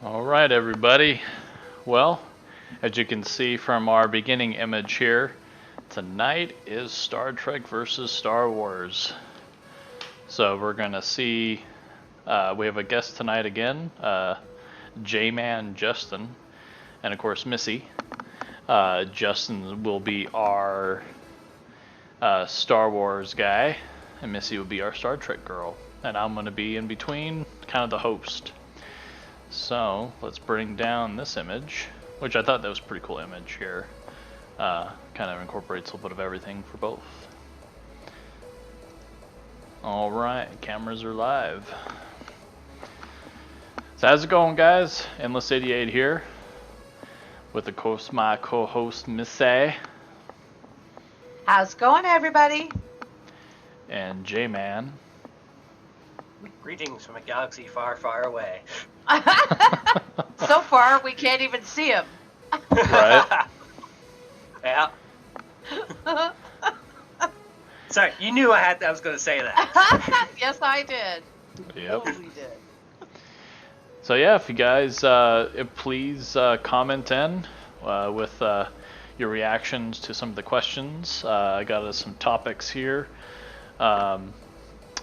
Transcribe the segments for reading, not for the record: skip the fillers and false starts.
Alright everybody, well, as you can see from our beginning image here, tonight is Star Trek versus Star Wars. So we're gonna see, we have a guest tonight again, J-Man Justin, and of course Missy. Justin will be our Star Wars guy, and Missy will be our Star Trek girl, and I'm gonna be in between, kind of the host. So let's bring down this image, which I thought that was a pretty cool image here. Kind of incorporates a little bit of everything for both. Alright, cameras are live. So how's it going, guys? Endless88 here with my co-host Missy. How's it going, everybody? And J-Man. Greetings from a galaxy far, far away. So far, we can't even see him. Right? Yeah. Sorry, you knew I was going to say that. Yes, I did. Yep. Totally did. So yeah, if you guys, please comment in with your reactions to some of the questions. I got us some topics here.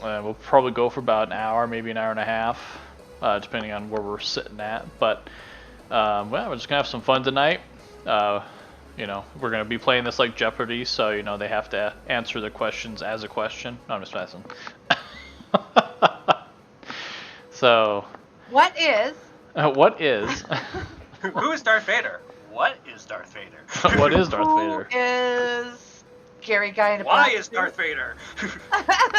We'll probably go for about an hour, maybe an hour and a half, depending on where we're sitting at. But well, we're just gonna have some fun tonight. You know, we're gonna be playing this like Jeopardy, so you know they have to answer the questions as a question. No, I'm just messing. So. What is? What is? Who is Darth Vader? What is Darth Vader? What is Darth Vader? Who is Gary Guy in a Why black is suit? Darth Vader?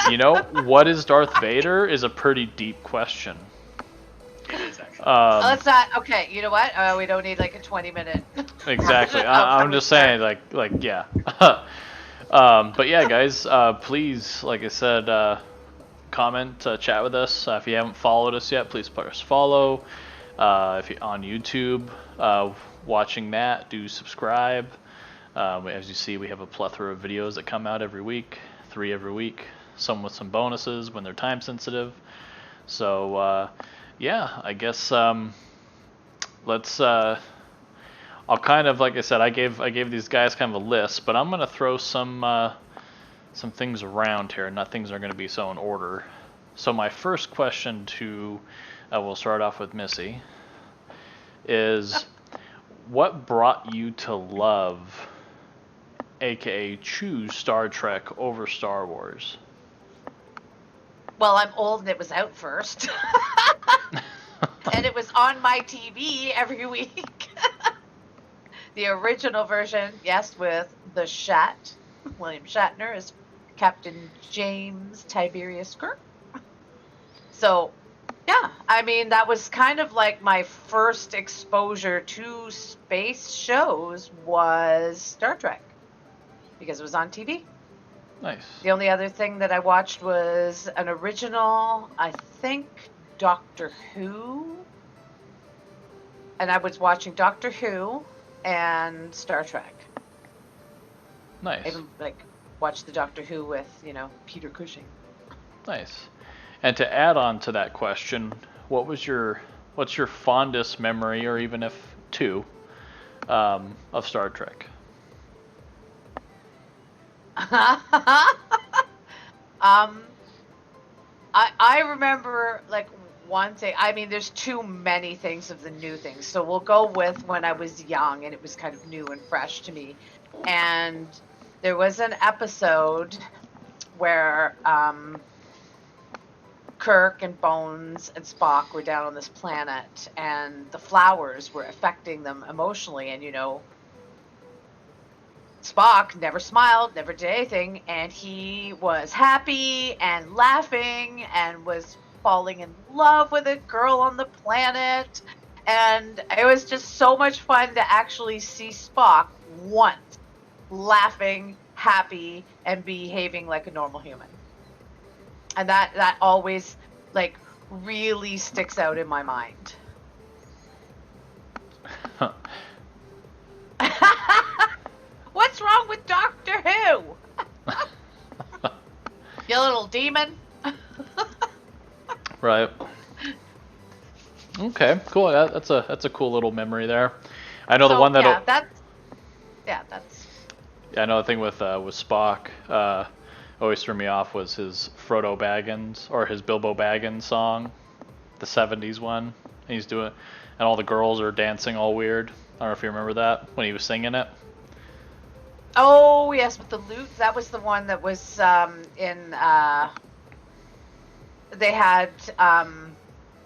You know, what is Darth Vader is a pretty deep question. It is actually. Let's not. Okay, you know what? We don't need like a 20-minute. Exactly. I'm just saying, like, yeah. But yeah, guys, please, like I said, comment, chat with us. If you haven't followed us yet, please press follow. If you're on YouTube, watching that, do subscribe. As you see, we have a plethora of videos that come out every week, 3 every week, some with some bonuses when they're time sensitive. So yeah, I guess let's I'll kind of, like I said, I gave these guys kind of a list, but I'm gonna throw some things around here. Not things are going to be so in order. So my first question to, we'll start off with Missy, is what brought you to love, aka choose Star Trek over Star Wars? Well, I'm old and it was out first. And it was on my TV every week. The original version, yes, with the William Shatner is Captain James Tiberius Kirk. So, yeah, I mean, that was kind of like my first exposure to space shows was Star Trek, because it was on TV. Nice. The only other thing that I watched was an original, I think, Doctor Who. And I was watching Doctor Who and Star Trek. Nice. I even, like, watched the Doctor Who with, you know, Peter Cushing. Nice. And to add on to that question, what's your fondest memory, or even if two, of Star Trek? I remember, like, one thing. I mean, there's too many things of the new things. So we'll go with when I was young and it was kind of new and fresh to me. And there was an episode where Kirk and Bones and Spock were down on this planet, and the flowers were affecting them emotionally. And, you know, Spock never smiled, never did anything, and he was happy and laughing and was falling in love with a girl on the planet. And it was just so much fun to actually see Spock once laughing, happy, and behaving like a normal human. And that always, like, really sticks out in my mind. What's wrong with Doctor Who? You little demon. Right. Okay, cool. That's a cool little memory there. I know the So, one that that's I know the thing with Spock always threw me off was his Frodo Baggins or his Bilbo Baggins song, the '70s one. And he's doing, and all the girls are dancing all weird. I don't know if you remember that when he was singing it. Oh yes, with the lute. That was the one that was in. They had.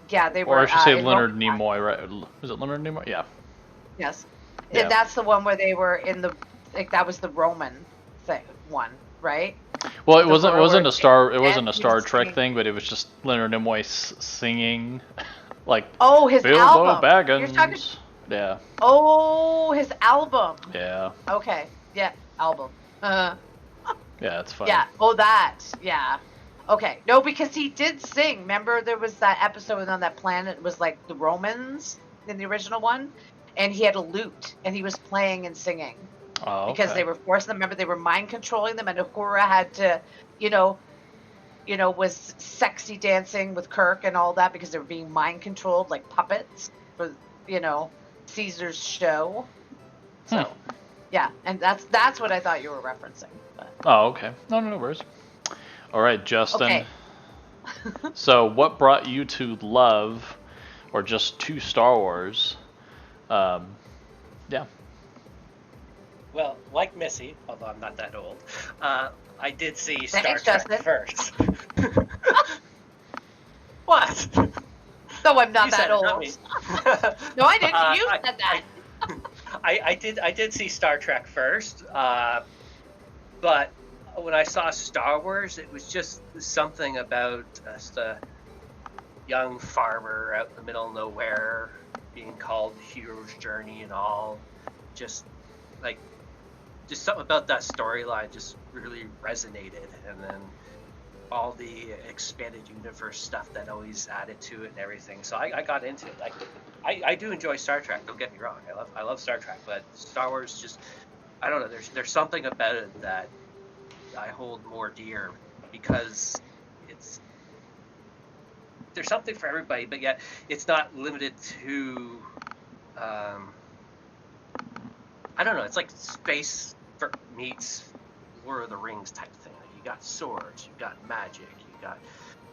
Yeah, they were. Or I should say in Leonard Rome. Nimoy, right? Was it Leonard Nimoy? Yeah. Yes, Yeah. that's the one where they were in the. Like that was the Roman thing one, right? Well, it The wasn't where a Star it and wasn't a he Star was Trek singing- thing, but it was just Leonard Nimoy singing, like Oh, his Bilbo album. Baggins. You're talking. Yeah. Oh, his album. Yeah. Okay. Yeah, album. Uh. Yeah, it's fun. Yeah. Oh, that. Yeah. Okay. No, because he did sing. Remember, there was that episode on that planet. It was like the Romans in the original one, and he had a lute, and he was playing and singing Oh, because okay. they were forcing them. Remember, they were mind controlling them, and Uhura had to, you know, was sexy dancing with Kirk and all that because they were being mind controlled like puppets for, Caesar's show. So, yeah, and that's what I thought you were referencing. But. Oh, okay. No worries. All right, Justin. Okay. So, what brought you to love, or just to Star Wars? Yeah. Well, like Missy, although I'm not that old, I did see Star Thanks, Trek Justin. first. What? No, I'm not You that said it, old. not me. No, I didn't. You I- said that. I did see Star Trek first, but when I saw Star Wars, it was just something about just a young farmer out in the middle of nowhere being called Hero's Journey and all. Just something about that storyline just really resonated, and then all the expanded universe stuff that always added to it and everything. So I got into it. I do enjoy Star Trek. Don't get me wrong. I love Star Trek, but Star Wars just, I don't know. There's something about it that I hold more dear because there's something for everybody, but yet it's not limited to. I don't know. It's like space meets Lord of the Rings type thing. You got swords, you got magic, you got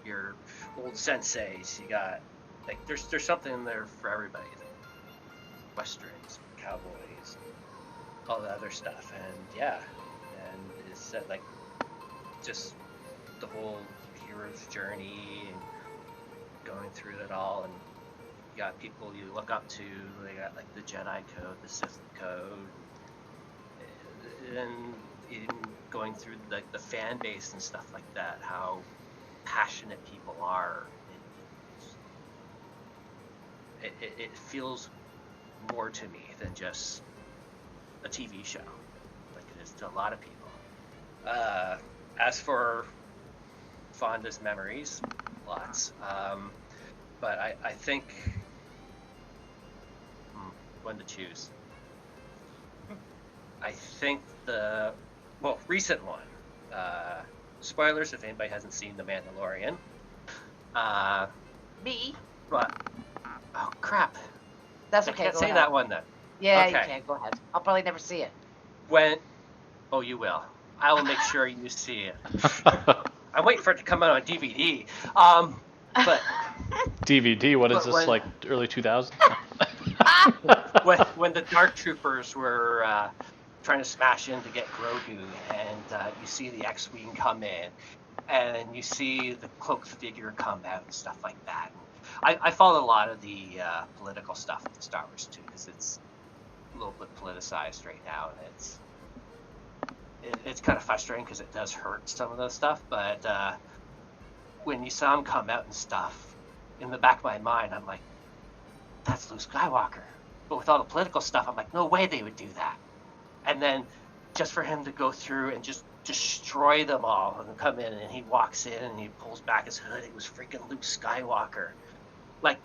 your old senseis, you got there's something in there for everybody. Westerns, cowboys, all the other stuff, and yeah, and it's said just the whole hero's journey and going through it all, and you got people you look up to. They got the Jedi Code, the Sith Code, and in going through the fan base and stuff like that, how passionate people are. It feels more to me than just a TV show, like it is to a lot of people. As for fondest memories, lots. But I think when to choose. I think the recent one. Spoilers if anybody hasn't seen The Mandalorian. Me? But oh crap! That's I okay. can't Go say ahead. that one then. Yeah, Okay. you can. Go ahead. I'll probably never see it. Oh, you will. I will make sure you see it. I'm waiting for it to come out on DVD. But DVD. What is But this, when- early 2000s? when the Dark Troopers were trying to smash in to get Grogu, and you see the X-wing come in, and you see the cloaked figure come out and stuff like that. I follow a lot of the political stuff with Star Wars too, because it's a little bit politicized right now, and it's kind of frustrating because it does hurt some of those stuff. But when you saw him come out and stuff, in the back of my mind, I'm like, that's Luke Skywalker. But with all the political stuff, I'm like, no way they would do that. And then just for him to go through and just destroy them all and come in, and he walks in and he pulls back his hood, it was freaking Luke Skywalker. Like,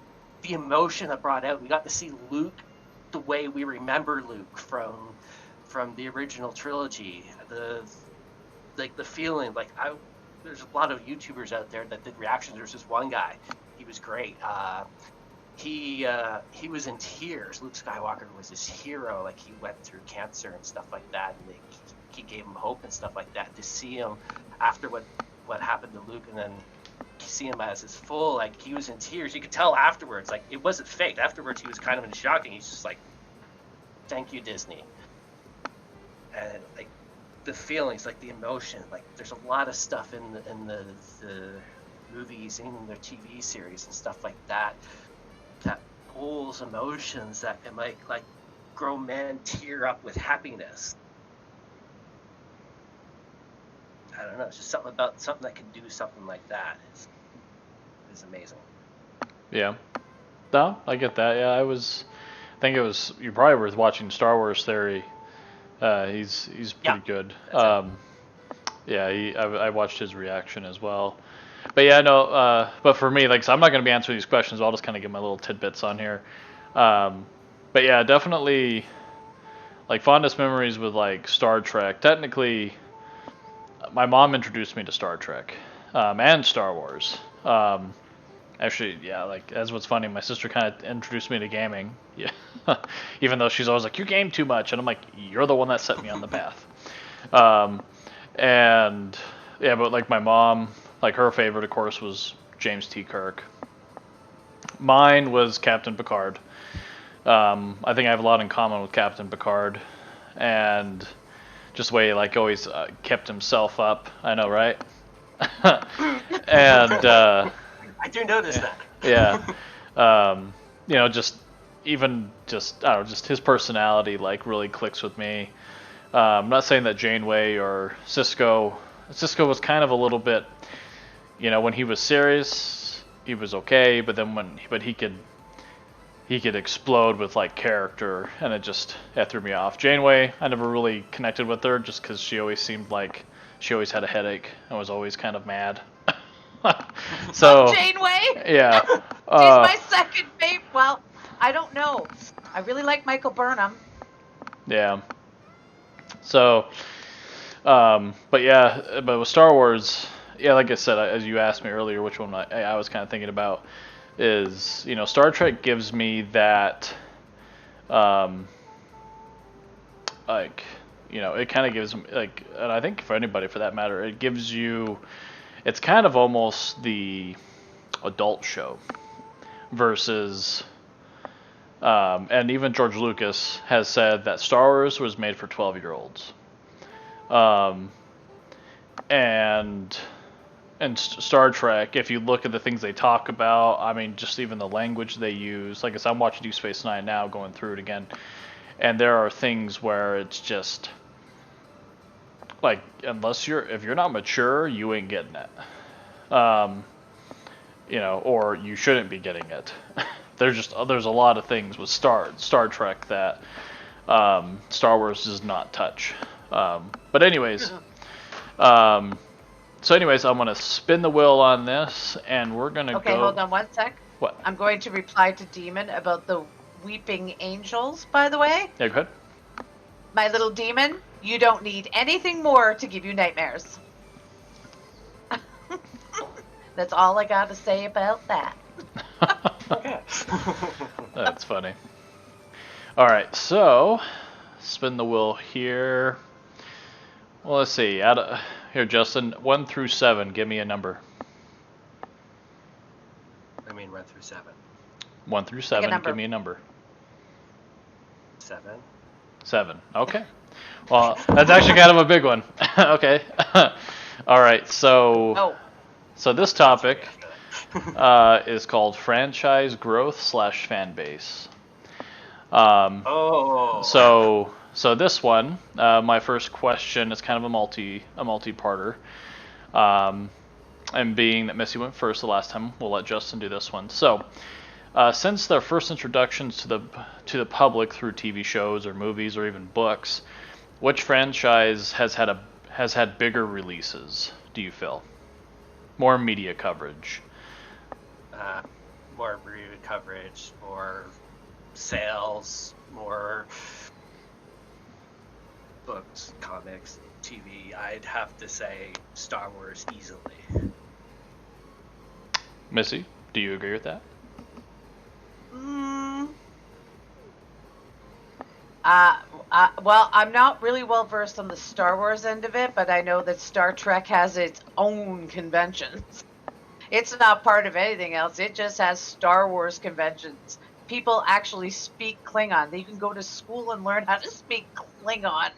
the emotion it brought out, we got to see Luke the way we remember Luke from the original trilogy. The feeling, there's a lot of YouTubers out there that did reactions. There's this one guy, he was great. he was in tears. Luke Skywalker was his hero. Like, he went through cancer and stuff like that, and he gave him hope and stuff like that. To see him after what happened to Luke, and then see him as his full, like, he was in tears. You could tell afterwards, like, it wasn't fake. Afterwards, he was kind of in shock, and he's just like, "Thank you, Disney." And like the feelings, like the emotion, like there's a lot of stuff in the movies, in the TV series and stuff like that, that pulls emotions that can make like grown men tear up with happiness. I don't know, it's just something that can do something like that is amazing. Yeah. No, I get that. Yeah, I think it was, you probably were watching Star Wars Theory. He's pretty good. Yeah, I watched his reaction as well. But yeah, no. But for me, like, so I'm not going to be answering these questions. I'll just kind of give my little tidbits on here. But yeah, definitely, like, fondest memories with like Star Trek. Technically, my mom introduced me to Star Trek and Star Wars. Actually, yeah, like, that's what's funny. My sister kind of introduced me to gaming. Yeah, even though she's always like, "You game too much," and I'm like, "You're the one that set me on the path." And yeah, but like my mom, like, her favorite, of course, was James T. Kirk. Mine was Captain Picard. I think I have a lot in common with Captain Picard, and just the way he, like, always kept himself up. I know, right? And I do notice that. Yeah. You know, just I don't know, just his personality, like, really clicks with me. I'm not saying that Janeway or Cisco was kind of a little bit, you know, when he was serious, he was okay, but then he could explode with, like, character, and it threw me off. Janeway, I never really connected with her, just because she always seemed like she always had a headache and was always kind of mad. So Janeway. Yeah. She's my second favorite. Well, I don't know. I really like Michael Burnham. Yeah. So, but yeah, but with Star Wars, yeah, like I said, as you asked me earlier, which one I was kind of thinking about is, you know, Star Trek gives me that, like, you know, it kind of gives me, like, and I think for anybody for that matter, it gives you, it's kind of almost the adult show versus, and even George Lucas has said that Star Wars was made for 12-year-olds. And Star Trek, if you look at the things they talk about, I mean, just even the language they use. Like I said, I'm watching Deep Space Nine now, going through it again, and there are things where it's just like, if you're not mature, you ain't getting it. You know, or you shouldn't be getting it. There's a lot of things with Star Trek that Star Wars does not touch. But anyways, I'm gonna spin the wheel on this, and we're gonna go. Okay, hold on one sec. What? I'm going to reply to Demon about the weeping angels, by the way. Yeah, go ahead. My little demon, you don't need anything more to give you nightmares. That's all I got to say about that. Okay. That's funny. All right, so spin the wheel here. Well, let's see. Here, Justin, 1 through 7. Give me a number. I mean, 1 through 7. 1 through 7. Give me a number. 7. 7. Okay. Well, that's actually kind of a big one. Okay. All right. So this topic is called franchise growth / fan base. So this one, my first question is kind of a multi-parter. And being that Missy went first the last time, we'll let Justin do this one. So, since their first introductions to the public through TV shows or movies or even books, which franchise has had bigger releases, do you feel? More media coverage. More media coverage, more sales, more books, comics, TV. I'd have to say Star Wars easily. Missy, do you agree with that? Well, I'm not really well versed on the Star Wars end of it, but I know that Star Trek has its own conventions. It's not part of anything else. It just has Star Wars conventions. People actually speak Klingon. You can go to school and learn how to speak Klingon.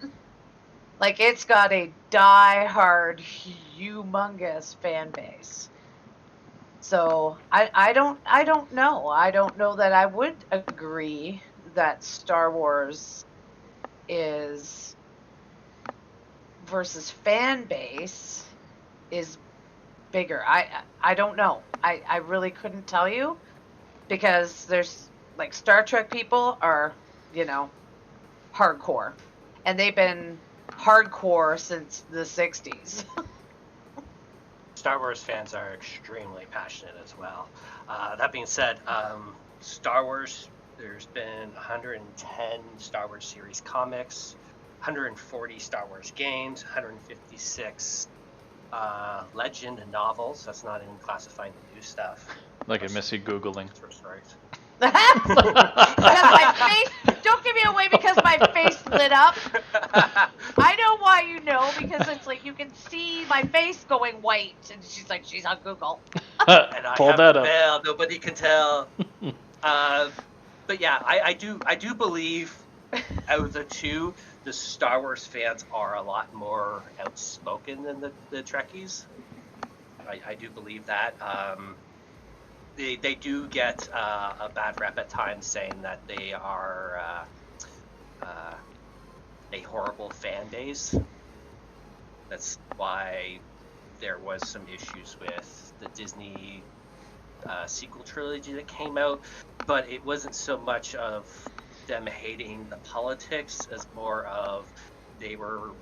Like, it's got a die-hard, humongous fan base. So I don't know. I don't know that I would agree that Star Wars is versus fan base is bigger. I don't know. I really couldn't tell you, because there's like Star Trek people are, hardcore, and they've been hardcore since the 60s. Star Wars fans are extremely passionate as well. That being said, Star Wars, there's been 110 Star Wars series comics, 140 Star Wars games, 156 legend and novels. That's not even classifying the new stuff. Like I miss you Googling. My face, don't give me away because my face lit up. I know why you know, because it's like you can see my face going white, and she's like, she's on Google. And I Pull have that up. failed. Nobody can tell. But yeah, I do believe out of the two, the Star Wars fans are a lot more outspoken than the Trekkies. I do believe that. They do get a bad rep at times, saying that they are a horrible fan base. That's why there was some issues with the Disney sequel trilogy that came out, but it wasn't so much of them hating the politics as more of they were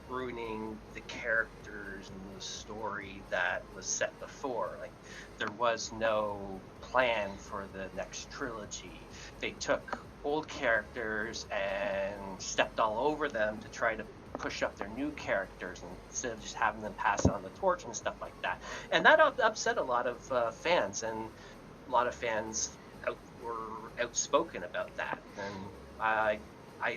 ruining the characters and the story that was set before. Like, there was no plan for the next trilogy. They took old characters and stepped all over them to try to push up their new characters instead of just having them pass on the torch and stuff like that. And that upset a lot of fans, and a lot of fans were outspoken about that. And I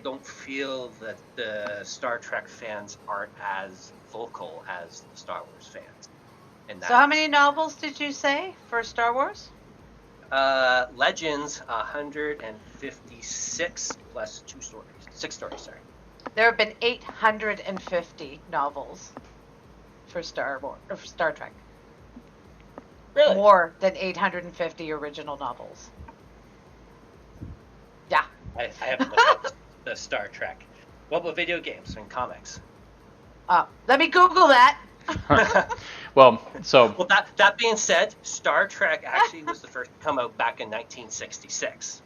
don't feel that the Star Trek fans aren't as vocal as the Star Wars fans. So how many novels did you say for Star Wars? Legends, 156 plus 2 stories. 6 stories, sorry. There have been 850 novels for Star Trek. Really? More than 850 original novels. Yeah. I haven't looked at the Star Trek. What about video games and comics? Let me Google that. Well, that being said, Star Trek actually was the first to come out back in 1966.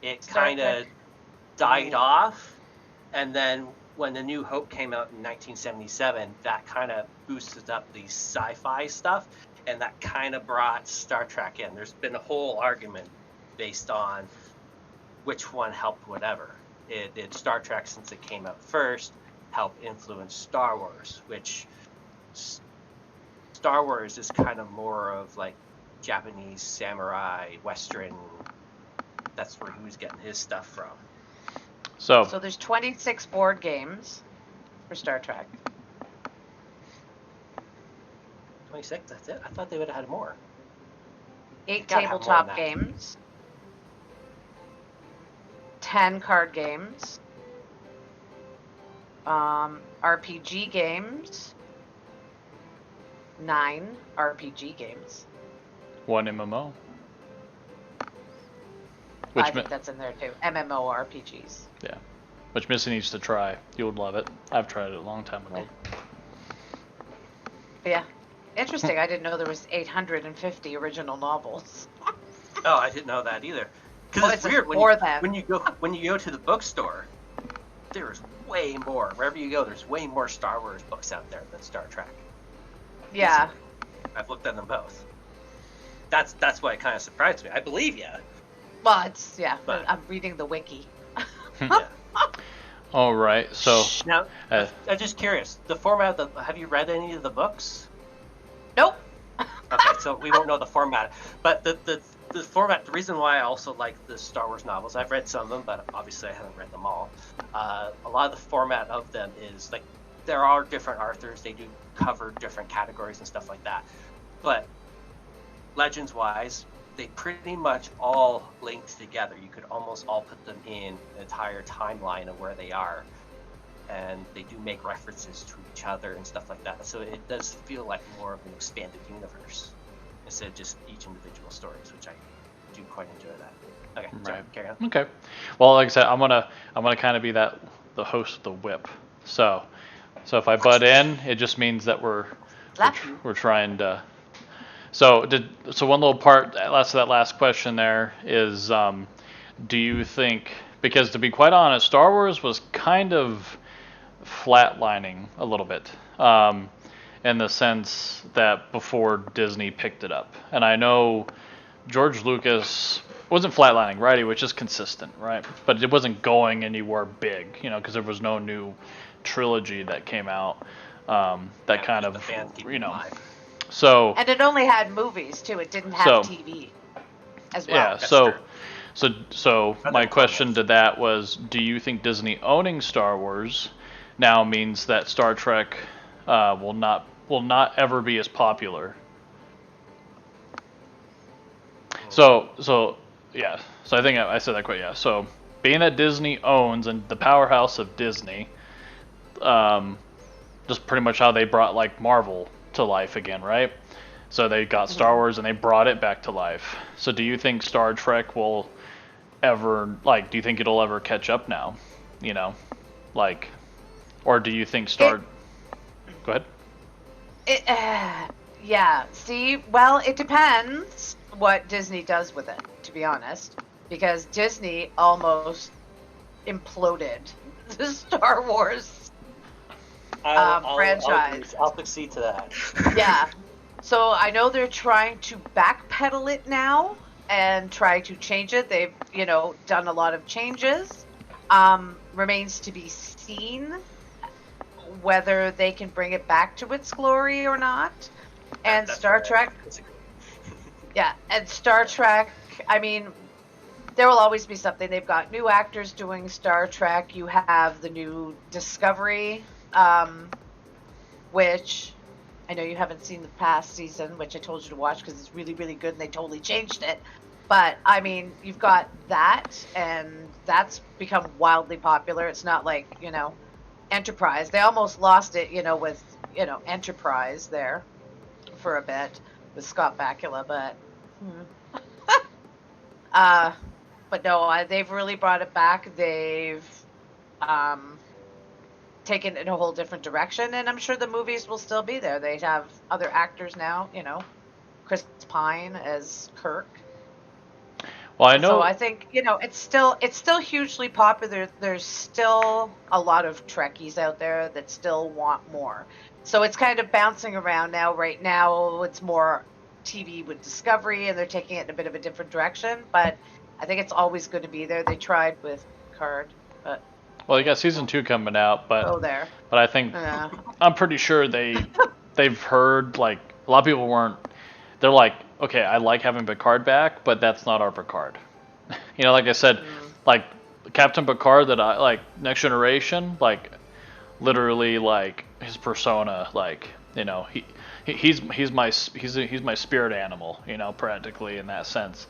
It kind of died off, and then when The New Hope came out in 1977, that kind of boosted up the sci-fi stuff, and that kind of brought Star Trek in. There's been a whole argument based on which one helped whatever. Did Star Trek, since it came out first, help influence Star Wars, which Star Wars is kind of more of like Japanese samurai Western. That's where he was getting his stuff from. So there's 26 board games for Star Trek. 26, that's it? I thought they would have had more. 8 tabletop games. 10 card games. RPG games. 9 RPG games. 1 MMO. I think that's in there too. MMORPGs. Yeah. Which Missy needs to try. You would love it. I've tried it a long time ago. Yeah. Interesting. I didn't know there was 850 original novels. Oh, I didn't know that either. Because it's weird when you go to the bookstore, there's way more. Wherever you go, there's way more Star Wars books out there than Star Trek. Yeah. I've looked at them both. That's why it kind of surprised me. I believe you. Well, but I'm reading the wiki. Yeah. All right. So now, I'm just curious. The format have you read any of the books? Nope. Okay, so we won't know the format. But the the format, the reason why I also like the Star Wars novels, I've read some of them, but obviously I haven't read them all. A lot of the format of them is like, there are different authors, they do cover different categories and stuff like that. But legends-wise, they pretty much all linked together. You could almost all put them in an entire timeline of where they are. And they do make references to each other and stuff like that. So it does feel like more of an expanded universe instead of just each individual stories, which I do quite enjoy that. Okay, sorry, carry on. Okay. Well, like I said, I'm gonna kind of be the host of the whip. So if I butt in, it just means that we're trying to. So one little part that last question there is, do you think, because to be quite honest, Star Wars was kind of flatlining a little bit, in the sense that before Disney picked it up, and I know George Lucas wasn't flatlining, right? He was just consistent, right? But it wasn't going anywhere big, because there was no new trilogy that came out, that kind of, So. And it only had movies too. It didn't have TV as well. Yeah. So my question to that was, do you think Disney owning Star Wars now means that Star Trek will not ever be as popular? So yeah. So I think I said that quite. Yeah. So being that Disney owns, and the powerhouse of Disney, just pretty much how they brought like Marvel to life again, right? So they got Star Wars and they brought it back to life. So do you think Star Trek will ever, do you think it'll ever catch up now? Or do you think Go ahead. Yeah. See, well, it depends what Disney does with it, to be honest, because Disney almost imploded the Star Wars franchise. I'll concede to that. Yeah. So I know they're trying to backpedal it now and try to change it. They've, done a lot of changes. Remains to be seen whether they can bring it back to its glory or not. And Star Trek. Yeah, and Star Trek, I mean, there will always be something. They've got new actors doing Star Trek. You have the new Discovery, which I know you haven't seen the past season, which I told you to watch because it's really, really good and they totally changed it. But, I mean, you've got that, and that's become wildly popular. It's not like, Enterprise. They almost lost it, with, Enterprise there for a bit with Scott Bakula, but... but no, they've really brought it back. They've taken it in a whole different direction, and I'm sure the movies will still be there. They have other actors now, Chris Pine as Kirk. Well, I know. So I think it's still hugely popular. There's still a lot of Trekkies out there that still want more. So it's kind of bouncing around now. Right now, it's more TV with Discovery, and they're taking it in a bit of a different direction. But I think it's always going to be there. They tried with Picard, but. Well, you got season 2 coming out, but. Oh, there. But I think I'm pretty sure they've heard, like, a lot of people weren't. They're like, okay, I like having Picard back, but that's not our Picard. Like I said, like Captain Picard that I like, Next Generation, like literally, like his persona, like he's my spirit animal, practically in that sense.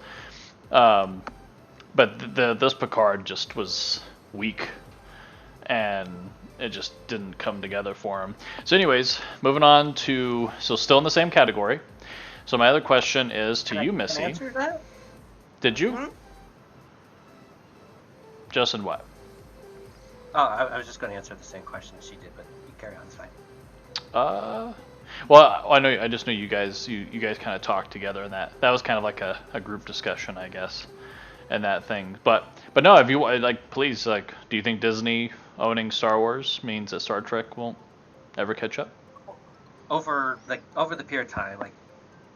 But this Picard just was weak, and it just didn't come together for him. So, anyways, moving on to still in the same category. So my other question is to you, Missy. Can I answer that? Did you? Mm-hmm. Justin, what? Oh, I was just going to answer the same question as she did, but you carry on, it's fine. Well, I just know you guys kind of talked together, and that was kind of like a group discussion, I guess, and that thing. But no, if you please, do you think Disney owning Star Wars means that Star Trek won't ever catch up? Over the period of time,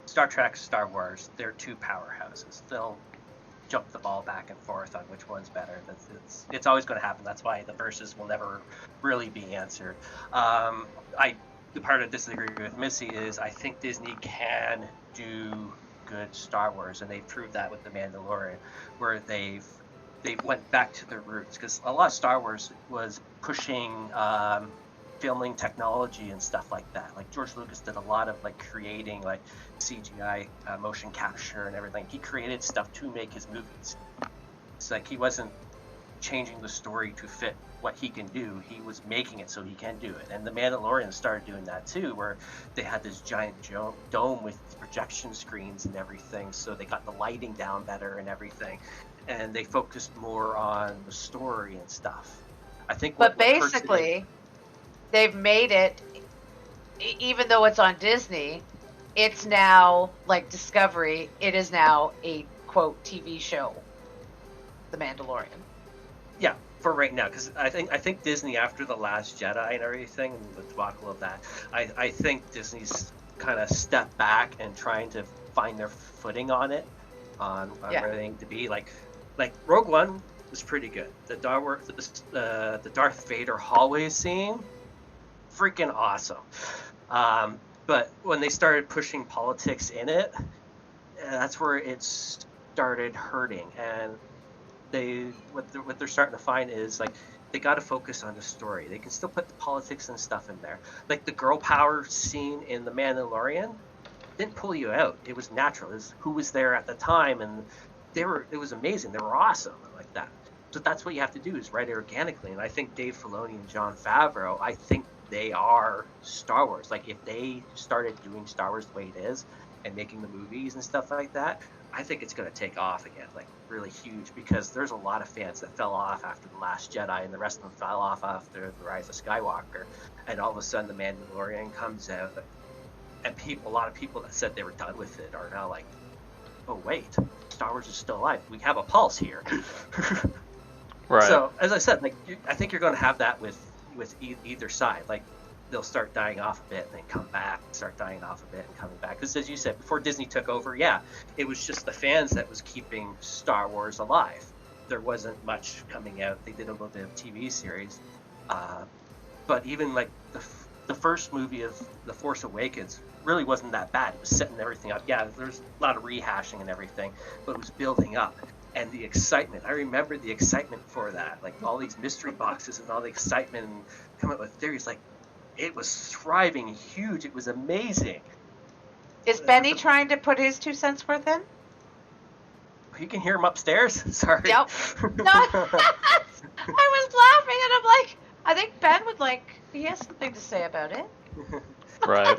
Star Trek, Star Wars, they're two powerhouses. They'll jump the ball back and forth on which one's better. It's always going to happen. That's why the verses will never really be answered. The part I disagree with Missy is I think Disney can do good Star Wars, and they proved that with The Mandalorian, where they went back to their roots, because a lot of Star Wars was pushing filming technology and stuff like that. Like George Lucas did a lot of like creating like CGI, motion capture and everything. He created stuff to make his movies. It's like he wasn't changing the story to fit what he can do. He was making it so he can do it. And The Mandalorian started doing that too, where they had this giant dome with projection screens and everything, so they got the lighting down better and everything, and they focused more on the story and stuff. I think but basically they've made it, even though it's on Disney, it's now like Discovery, it is now a quote TV show, The Mandalorian. Yeah, for right now, because I think Disney, after The Last Jedi and everything, and the debacle of that, I think Disney's kind of stepped back and trying to find their footing on it, on where they need to be. Like Rogue One was pretty good. The Darth Vader hallway scene, freaking awesome. But when they started pushing politics in it, that's where it started hurting. And what they're starting to find is like they got to focus on the story. They can still put the politics and stuff in there. Like the girl power scene in The Mandalorian didn't pull you out. It was natural. It was who was there at the time, and it was amazing. They were awesome like that. So that's what you have to do, is write it organically. And I think Dave Filoni and Jon Favreau, I think they are Star Wars. Like if they started doing Star Wars the way it is and making the movies and stuff like that, I think it's going to take off again, like really huge, because there's a lot of fans that fell off after The Last Jedi, and the rest of them fell off after The Rise of Skywalker. And all of a sudden The Mandalorian comes out, and a lot of people that said they were done with it are now like, oh wait, Star Wars is still alive. We have a pulse here. Right. So as I said, like I think you're going to have that with either side. Like they'll start dying off a bit and then come back, start dying off a bit and coming back. Because as you said, before Disney took over, it was just the fans that was keeping Star Wars alive. There wasn't much coming out. They did a little bit of TV series, but even like the first movie of The Force Awakens really wasn't that bad. It was setting everything up. Yeah, there's a lot of rehashing and everything, but it was building up. And the excitement, I remember the excitement for that, like all these mystery boxes and all the excitement and coming up with theories, like it was thriving, huge. It was amazing. Is Benny trying to put his 2 cents worth in? You can hear him upstairs. Sorry. Yep. No, I was laughing and I'm like, I think Ben would he has something to say about it. Right.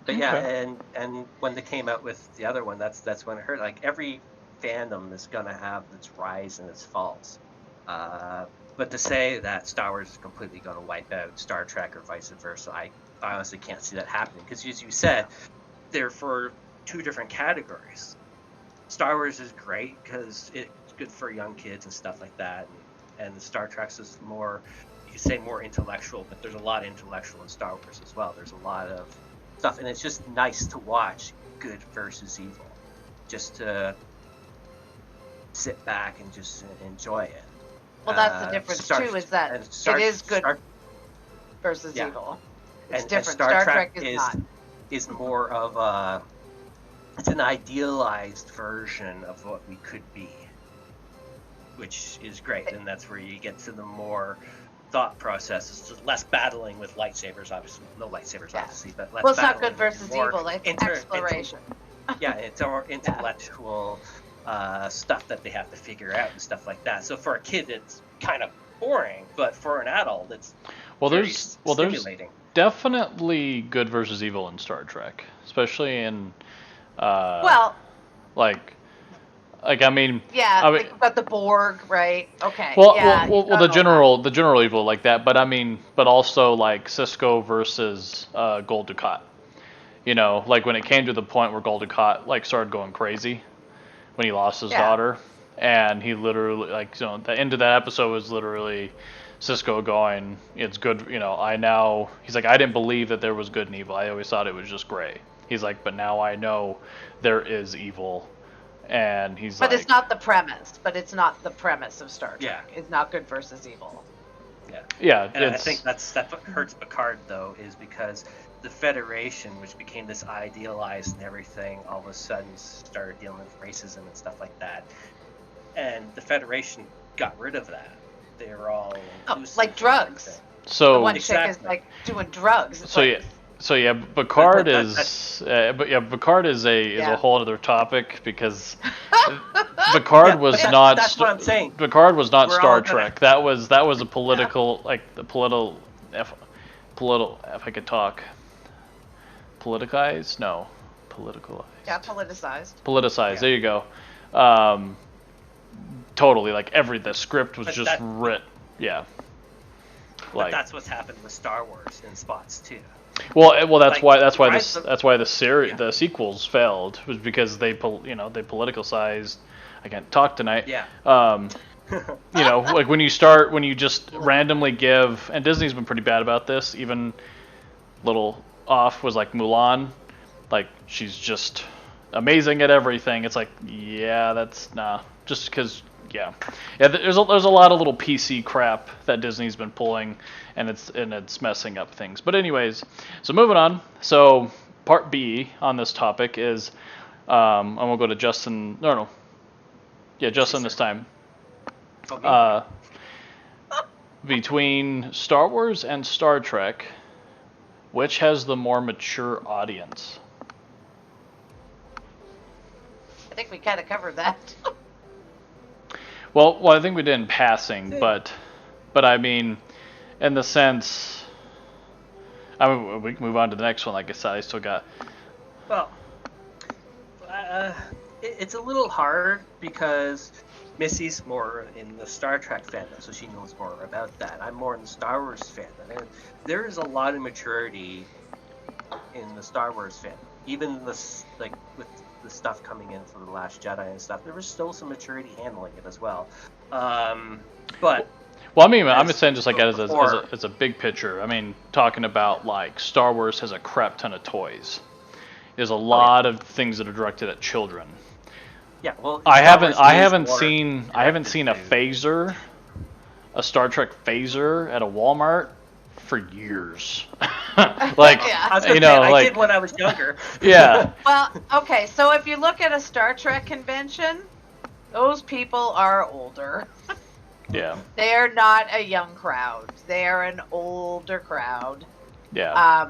But yeah, and when they came out with the other one, that's when it hurt. Like every fandom is gonna have its rise and its falls. But to say that Star Wars is completely going to wipe out Star Trek or vice versa, I honestly can't see that happening. Because as you said, they're for 2 different categories. Star Wars is great because it's good for young kids and stuff like that. And the Star Trek is more, you could say more intellectual, but there's a lot of intellectual in Star Wars as well. There's a lot of stuff. And it's just nice to watch good versus evil. Just sit back and just enjoy it. Well, that's the difference too, is that it is good versus evil. It's different. Star Trek is more of it's an idealized version of what we could be, which is great, and that's where you get to the more thought process. It's less battling with lightsabers, obviously. No lightsabers, obviously, but less. Well, it's not good versus evil. It's exploration. It's more intellectual. Stuff that they have to figure out and stuff like that. So for a kid, it's kind of boring, but for an adult, it's there's stimulating. Definitely good versus evil in Star Trek, especially in I mean, think about the Borg, right? Okay. Well, the general evil like that, but also like Cisco versus Gul Dukat. You know, like when it came to the point where Gul Dukat like started going crazy when he lost his daughter, and he literally the end of that episode was literally Cisco going, "It's good." He's like, "I didn't believe that there was good and evil. I always thought it was just gray." He's like, "But now I know there is evil." And he's but it's not the premise. But it's not the premise of Star Trek. Yeah. It's not good versus evil. Yeah. And I think that's what hurts Picard though, is because the Federation, which became this idealized and everything, all of a sudden started dealing with racism and stuff like that. And the Federation got rid of that. They were all inclusive. Like drugs. The So one chick is like doing drugs. It's so like, yeah, Picard is Picard is a whole other topic, because Picard was not. That's what I'm saying. Picard was not We're Star all gonna- Trek. That was a political if I could talk. Politicized? No. Politicalized. yeah, politicized. Politicized. Yeah. There you go. Totally. Like the script was But just writ. Yeah. But that's what's happened with Star Wars in spots too. Well, that's like, why Rise of- the sequels failed, was because they politicized. I can't talk tonight. Yeah. Like when you just randomly give, and Disney's been pretty bad about this. Even little off was like Mulan, like she's just amazing at everything. It's like, yeah, that's just because. Yeah. There's a lot of little PC crap that Disney's been pulling, and it's messing up things. But anyways, so moving on. So part B on this topic is, and we'll go to Justin. No. Yeah, Justin this time. Between Star Wars and Star Trek, which has the more mature audience? I think we kind of covered that. Well, I think we did in passing, but I mean, in the sense, we can move on to the next one. Like I said, I still got. Well, it's a little hard because Missy's more in the Star Trek fandom, so she knows more about that. I'm more in the Star Wars fandom, and there is a lot of maturity in the Star Wars fandom. Even with the stuff coming in from The Last Jedi and stuff, there was still some maturity handling it as well. But well, I mean, I'm just saying, just like as a big picture. I mean, talking about like Star Wars has a crap ton of toys. There's a lot of things that are directed at children. Yeah, well, I haven't seen a phaser, a Star Trek phaser at a Walmart for years. Like, I did when I was younger. Yeah. Well, okay, so if you look at a Star Trek convention, those people are older. Yeah. They are not a young crowd. They are an older crowd. Yeah.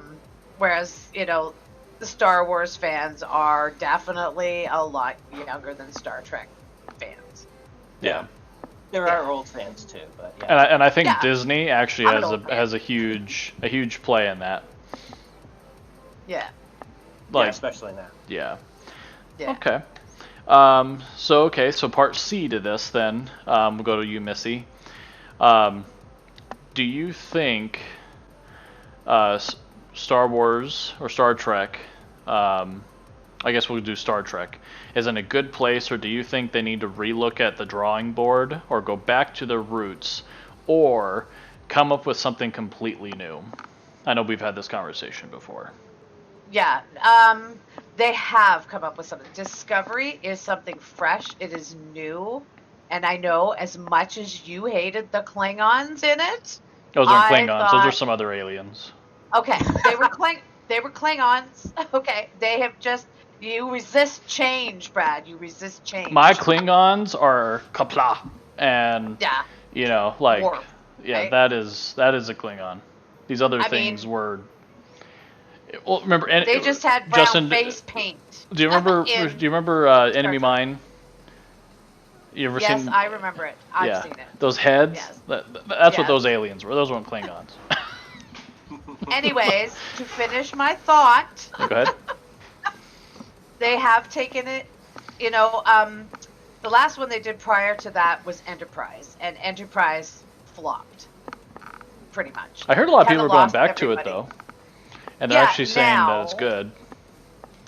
Whereas, the Star Wars fans are definitely a lot younger than Star Trek fans. Yeah. There are old fans too, but yeah. And I think Disney actually has a huge play in that. Yeah. Like, especially now. Yeah. Yeah. Okay. So part C to this then, we'll go to you, Missy. Do you think Star Wars or Star Trek, I guess we'll do Star Trek, is in a good place, or do you think they need to relook at the drawing board, or go back to their roots, or come up with something completely new? I know we've had this conversation before. Yeah, they have come up with something. Discovery is something fresh. It is new. And I know as much as you hated the Klingons in it. Those aren't Klingons. Those are some other aliens. Okay, they were Klingons. Okay, they have just... You resist change, Brad. You resist change. My Klingons are Kapla, and Warp, right? that is a Klingon. These other things were. Well, remember, they just had brown face paint. Do you remember Enemy Mine? You ever seen? Yes, I remember it. I've seen it. Those heads. Yes. That's what those aliens were. Those weren't Klingons. Anyways, to finish my thought. Go ahead. They have taken it, the last one they did prior to that was Enterprise, and Enterprise flopped, pretty much. I heard a lot of people were going back to it, though, and they're actually saying that it's good.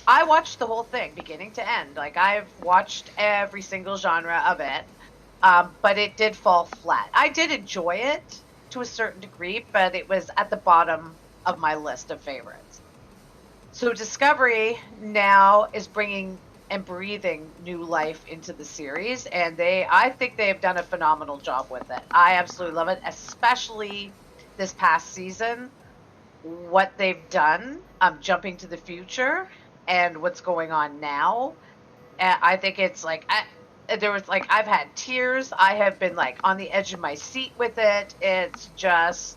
I watched the whole thing, beginning to end. Like, I've watched every single genre of it, but it did fall flat. I did enjoy it to a certain degree, but it was at the bottom of my list of favorites. So Discovery now is bringing and breathing new life into the series, and I think they have done a phenomenal job with it. I absolutely love it, especially this past season. what they've done, jumping to the future and what's going on now. And I think it's like I've had tears. I have been like on the edge of my seat with it. It's just,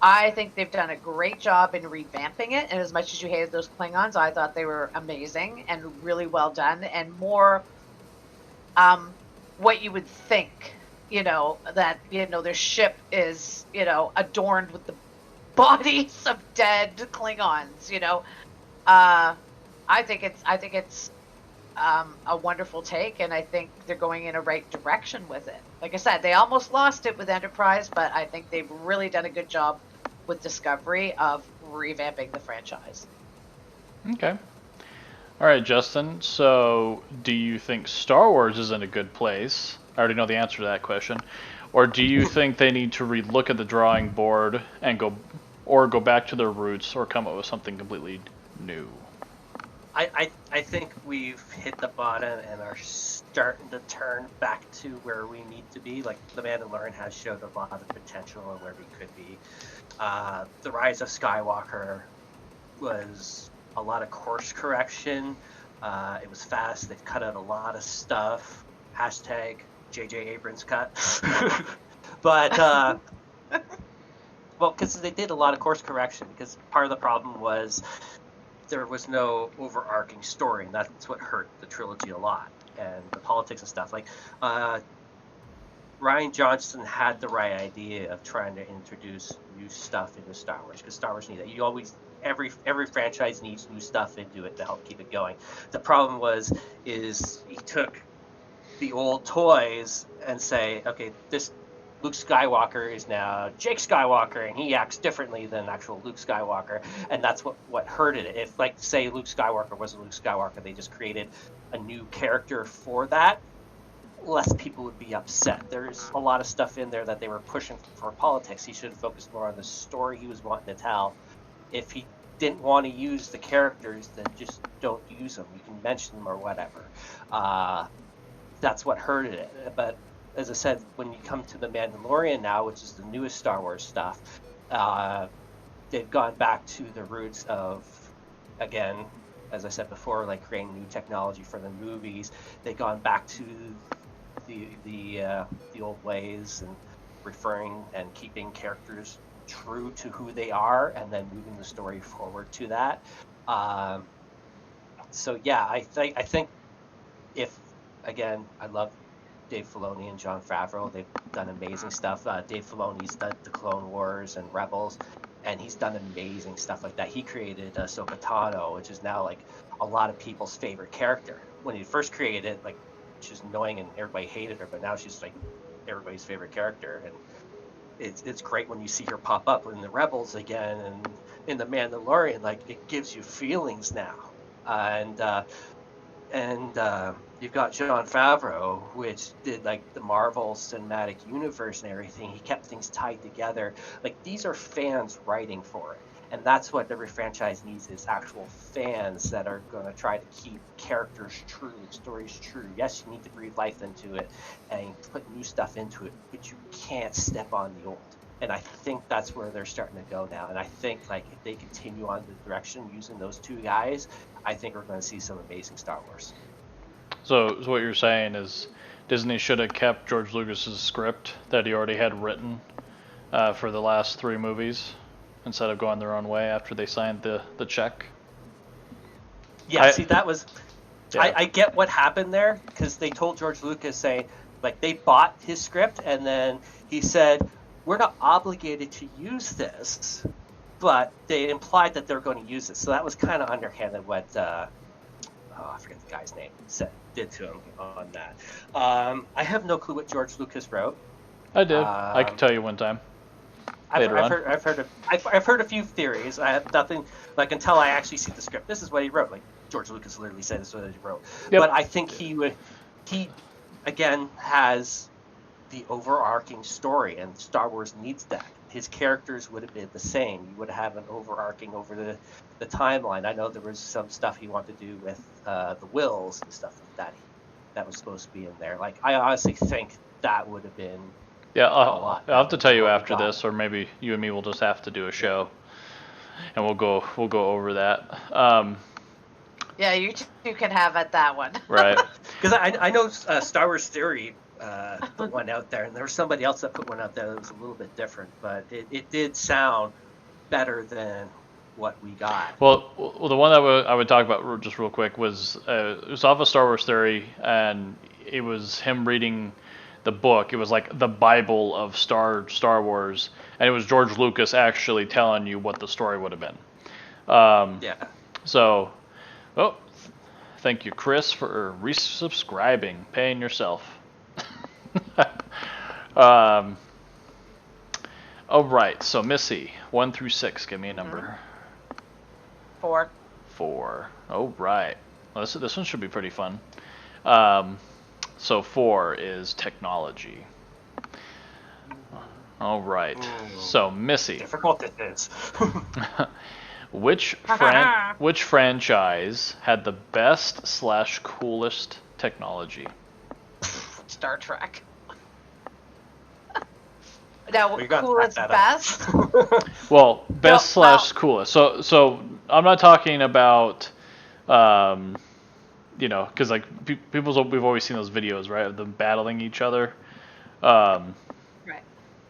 I think they've done a great job in revamping it. And as much as you hated those Klingons, I thought they were amazing and really well done, and more what you would think, that, their ship is, adorned with the bodies of dead Klingons, I think it's a wonderful take, and I think they're going in a right direction with it. Like I said, they almost lost it with Enterprise, but I think they've really done a good job with Discovery of revamping the franchise. Okay. All right, Justin. So, do you think Star Wars is in a good place? I already know the answer to that question. Or do you think they need to relook at the drawing board and go back to their roots, or come up with something completely new? I think we've hit the bottom and are starting to turn back to where we need to be. Like, The Mandalorian has showed a lot of potential and where we could be. The Rise of Skywalker was a lot of course correction. It was fast. They've cut out a lot of stuff. Hashtag J.J. Abrams cut. But, well, because they did a lot of course correction, because part of the problem was there was no overarching story, and that's what hurt the trilogy a lot, and the politics and stuff. Like, Rian Johnson had the right idea of trying to introduce new stuff into Star Wars, because Star Wars needed it. Every franchise needs new stuff into it to help keep it going. The problem is he took the old toys and say, okay, this Luke Skywalker is now Jake Skywalker, and he acts differently than actual Luke Skywalker, and that's what hurted it. If, like, say, Luke Skywalker wasn't Luke Skywalker, they just created a new character for that, less people would be upset. There's a lot of stuff in there that they were pushing for politics. He should have focused more on the story he was wanting to tell. If he didn't want to use the characters, then just don't use them. You can mention them or whatever. That's what hurted it. But as I said, when you come to The Mandalorian now, which is the newest Star Wars stuff, they've gone back to the roots of, again, as I said before, like creating new technology for the movies. They've gone back to the old ways and referring and keeping characters true to who they are, and then moving the story forward to that. So yeah, I think if, again, I love Dave Filoni and Jon Favreau. They've done amazing stuff. Dave Filoni's done the Clone Wars and Rebels, and he's done amazing stuff like that. He created Ahsoka Tano, which is now like a lot of people's favorite character. When he first created it, like, she's annoying and everybody hated her, but now she's like everybody's favorite character, and it's great when you see her pop up in the Rebels again and in the Mandalorian. Like, it gives you feelings now, and you've got Jon Favreau, which did like the Marvel Cinematic Universe and everything. He kept things tied together. Like, these are fans writing for it, and that's what every franchise needs, is actual fans that are going to try to keep characters true, stories true. Yes, you need to breathe life into it and put new stuff into it, but you can't step on the old. And I think that's where they're starting to go now. And I think, like, if they continue on the direction using those two guys, I think we're going to see some amazing Star Wars. So what you're saying is Disney should have kept George Lucas's script that he already had written for the last 3 movies, instead of going their own way after they signed the check? Yeah, that was... Yeah. I get what happened there, because they told George Lucas, saying, like, they bought his script, and then he said, we're not obligated to use this, but they implied that they're going to use it. So that was kind of underhanded what... I forget the guy's name, did to him on that. I have no clue what George Lucas wrote. I did. I can tell you one time. I've heard a few theories. I have nothing, like, until I actually see the script. This is what he wrote. Like, George Lucas literally said this is what he wrote. Yep. But I think he again has the overarching story, and Star Wars needs that. His characters would have been the same. You would have an overarching over the timeline. I know there was some stuff he wanted to do with the wills and stuff like that. That was supposed to be in there. Like, I honestly think that would have been I'll have to tell you after this, or maybe you and me will just have to do a show and we'll go over that. Yeah, you two can have at that one. Right. Because I know Star Wars Theory put one out there, and there was somebody else that put one out there that was a little bit different, but it did sound better than what we got. Well, the one that I would talk about just real quick was it was off of Star Wars Theory, and it was him reading the book. It was like the Bible of Star Wars, and it was George Lucas actually telling you what the story would have been. Yeah. So, oh, thank you, Chris, for resubscribing, paying yourself. All right, so Missy, 1 through 6, give me a number. 4. 4. Oh, right. Well, this one should be pretty fun. So 4 is technology. All right. So Missy, Difficult it is. which franchise had the best / coolest technology? Star Trek. Now, We got coolest that best? Well, best well- / coolest. So I'm not talking about, you know, because like we've always seen those videos, right, of them battling each other. Right.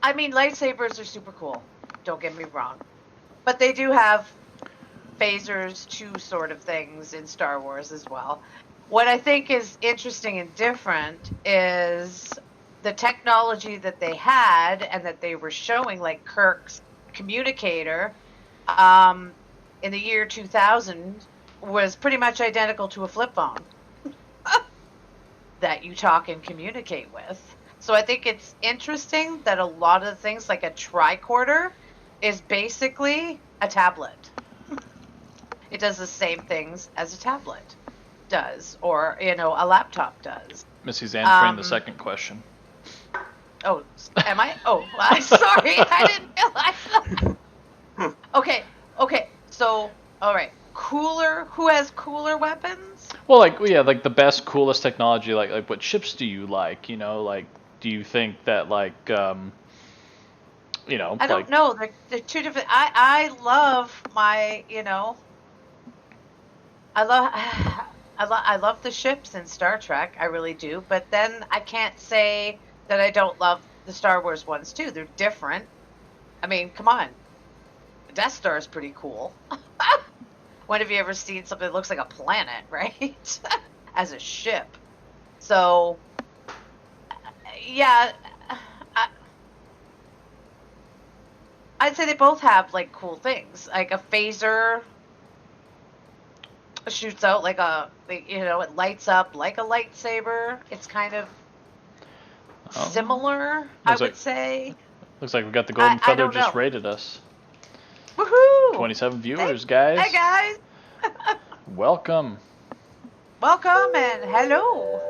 I mean, lightsabers are super cool. Don't get me wrong. But they do have phasers, 2 sort of things in Star Wars as well. What I think is interesting and different is the technology that they had and that they were showing, like Kirk's communicator, in the year 2000 was pretty much identical to a flip phone that you talk and communicate with. So I think it's interesting that a lot of things, like a tricorder, is basically a tablet. It does the same things as a tablet does, or, you know, a laptop does. Missy's answering the second question. Oh, am I? Oh, I'm sorry. I didn't realize. Okay. So, all right. Cooler. Who has cooler weapons? Well, like like the best, coolest technology. Like what ships do you like? You know, like do you think that like you know? I don't know. They're 2 different. I love my, you know. I love the ships in Star Trek. I really do. But then I can't say that I don't love the Star Wars ones too. They're different. I mean, come on. The Death Star is pretty cool. When have you ever seen something that looks like a planet, right? As a ship. So, yeah, I'd say they both have like cool things. Like a phaser shoots out like you know, it lights up like a lightsaber. It's kind of similar, I would say. Looks like we got the golden feather don't just know. rated us. Woohoo! 27 viewers, guys. Hey guys! Welcome. Welcome and hello.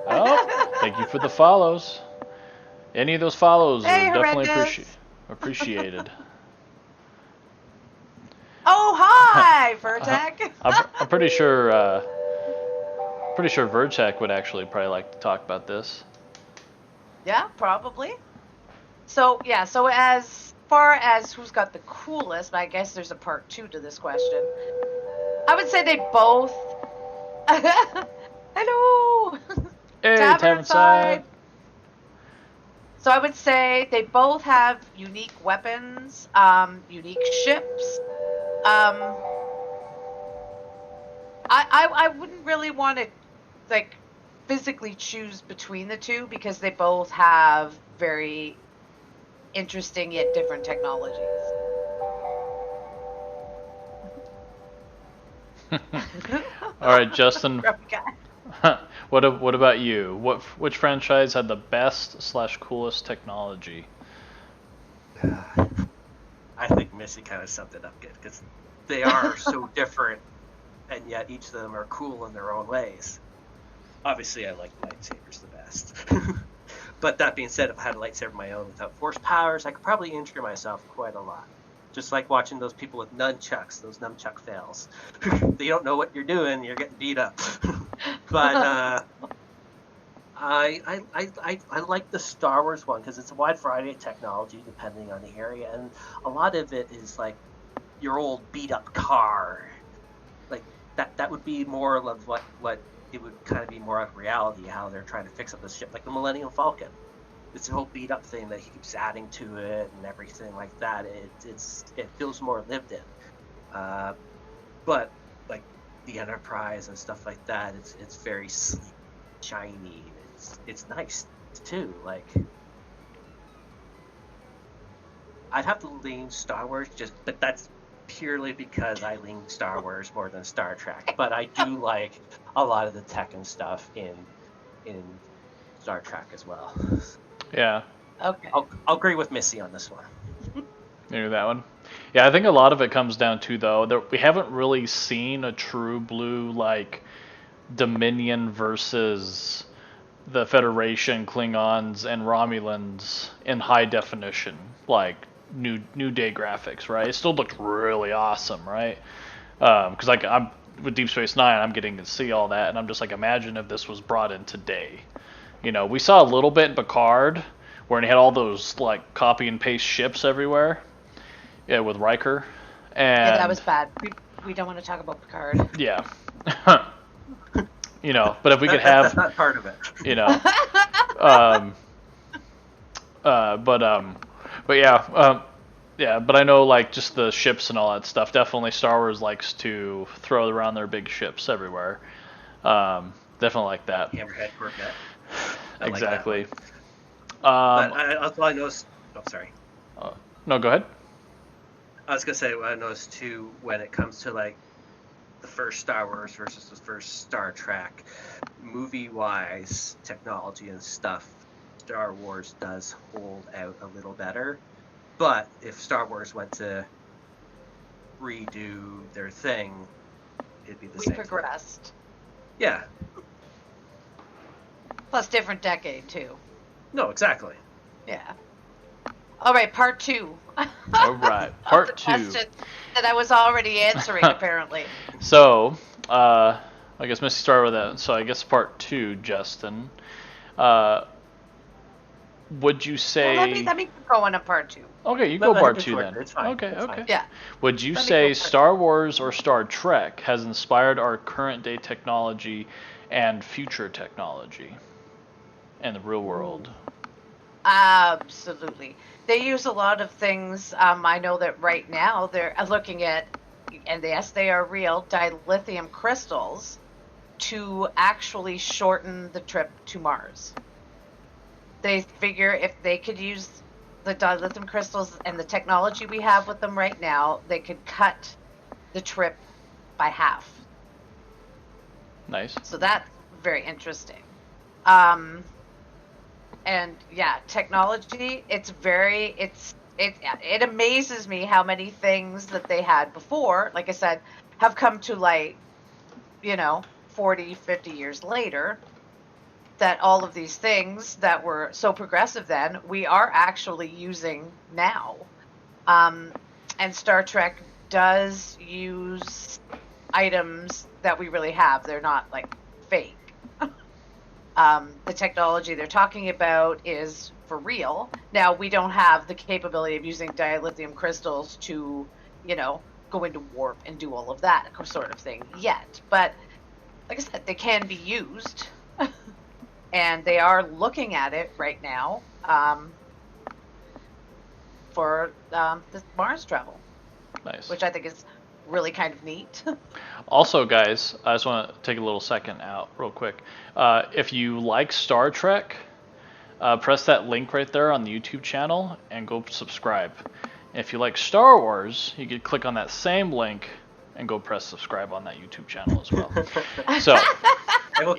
Oh, thank you for the follows. Any of those follows Hey, are definitely horrendous. appreciated. Oh, hi, Vertec. I'm pretty sure Vertec would actually probably like to talk about this. Yeah, probably. So, yeah, so as far as who's got the coolest, I guess there's a part 2 to this question. I would say they both... Hello! Hey, Tavern Side. So I would say they both have unique weapons, unique ships. I wouldn't really want to, like, physically choose between the two because they both have very interesting yet different technologies. All right, Justin. What about you? Which franchise had the best / coolest technology? I think Missy kind of summed it up good because they are so different, and yet each of them are cool in their own ways. Obviously, I like lightsabers the best. But that being said, if I had a lightsaber of my own without force powers, I could probably injure myself quite a lot. Just like watching those people with nunchucks, those nunchuck fails. They don't know what you're doing, you're getting beat up. But I like the Star Wars one because it's a wide variety of technology depending on the area, and a lot of it is like your old beat up car. Like that would be more of what it would kind of be more of reality, how they're trying to fix up this ship, like the Millennium Falcon. It's a whole beat up thing that he keeps adding to it and everything like that. It feels more lived in. But like the Enterprise and stuff like that, it's very sleek, shiny. It's nice too. Like I'd have to lean Star Wars, but that's purely because I lean Star Wars more than Star Trek. But I do like a lot of the tech and stuff in Star Trek as well. Yeah. Okay. I'll agree with Missy on this one. You know that one? Yeah, I think a lot of it comes down to, though, that we haven't really seen a true blue, like, Dominion versus the Federation, Klingons, and Romulans in high definition, like, new day graphics, right? It still looked really awesome, right? Because, like, I'm with Deep Space Nine, I'm getting to see all that, and I'm just like, imagine if this was brought in today. You know, we saw a little bit in Picard, where he had all those, like, copy and paste ships everywhere. Yeah, with Riker. And Yeah, that was bad. We don't want to talk about Picard. Yeah. You know, but if we could have... That's not part of it. You know. But yeah. Yeah, but I know, like, just the ships and all that stuff. Definitely Star Wars likes to throw around their big ships everywhere. Definitely like that. Hammerhead Corvette. Exactly. Like but I noticed... Oh, sorry. No, go ahead. I was going to say, what I noticed, too, when it comes to, like, the first Star Wars versus the first Star Trek, movie-wise, technology and stuff, Star Wars does hold out a little better. But if Star Wars went to redo their thing, it'd be the same. We progressed. Yeah. Plus different decade, too. No, exactly. Yeah. All right, part 2. All right, part 2. Question that I was already answering, apparently. So, I guess Missy started with that. So I guess part 2, Justin. Would you say? Well, let me go on to part 2. Okay, you go part 2 then. It's fine. Okay, It's okay. fine. Yeah. Would you Let me say go part Star Wars or Star Trek has inspired our current day technology and future technology in the real world? Absolutely. They use a lot of things. I know that right now they're looking at, and yes, they are real, dilithium crystals to actually shorten the trip to Mars. They figure if they could use the dilithium crystals and the technology we have with them right now, they could cut the trip by half. Nice. So that's very interesting. And yeah, technology, it amazes me how many things that they had before, like I said, have come to light, 40, 50 years later, that all of these things that were so progressive then, we are actually using now. And Star Trek does use items that we really have. They're not like fake. The technology they're talking about is for real. Now, we don't have the capability of using dilithium crystals to, go into warp and do all of that sort of thing yet. But like I said, they can be used. And they are looking at it right now for the Mars travel. Nice. Which I think is really kind of neat. Also, guys, I just want to take a little second out real quick. If you like Star Trek, press that link right there on the YouTube channel and go subscribe. If you like Star Wars, you could click on that same link and go press subscribe on that YouTube channel as well. So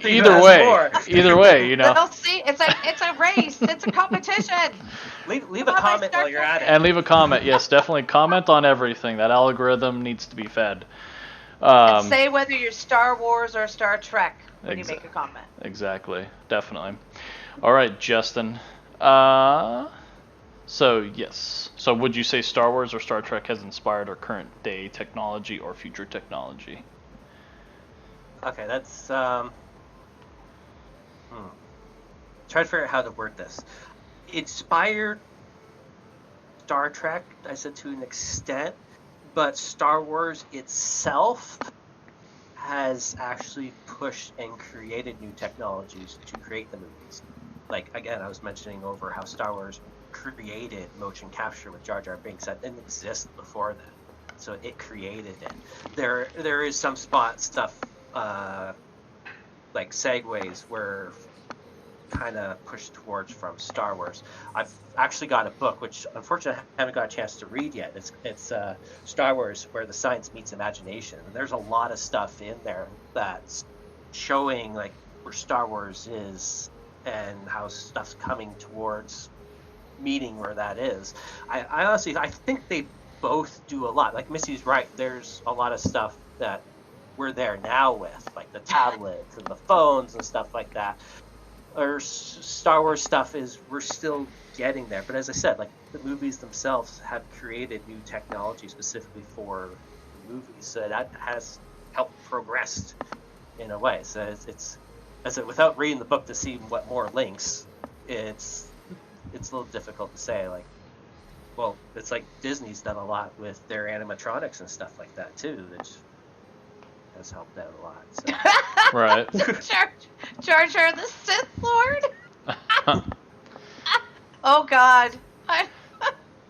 either way, They'll see. It's a race. It's a competition. Leave a comment while you're at it. And leave a comment. Yes, definitely comment on everything. That algorithm needs to be fed. And say whether you're Star Wars or Star Trek when you make a comment. Exactly. Definitely. All right, Justin. So, yes. So, would you say Star Wars or Star Trek has inspired our current day technology or future technology? Okay, that's try to figure out how to word this. Inspired Star Trek, I said, to an extent, but Star Wars itself has actually pushed and created new technologies to create the movies. Like, again, I was mentioning over how Star Wars created motion capture with Jar Jar Binks. That didn't exist before then, so it created it. There is some stuff like segues where kind of pushed towards from Star Wars. I've actually got a book, which unfortunately I haven't got a chance to read yet. It's Star Wars, where the science meets imagination. And there's a lot of stuff in there that's showing like where Star Wars is and how stuff's coming towards meeting where that is. I honestly, I think they both do a lot. Like Missy's right, there's a lot of stuff that we're there now with, like the tablets and the phones and stuff like that. Or Star Wars stuff is, we're still getting there. But as I said, like the movies themselves have created new technology specifically for the movies, so that has helped progress in a way. So it's as it, without reading the book to see what more links, it's a little difficult to say. Like, well, it's like Disney's done a lot with their animatronics and stuff like that too, which has helped out a lot. So. Right. Jar Jar the Sith Lord. Oh God.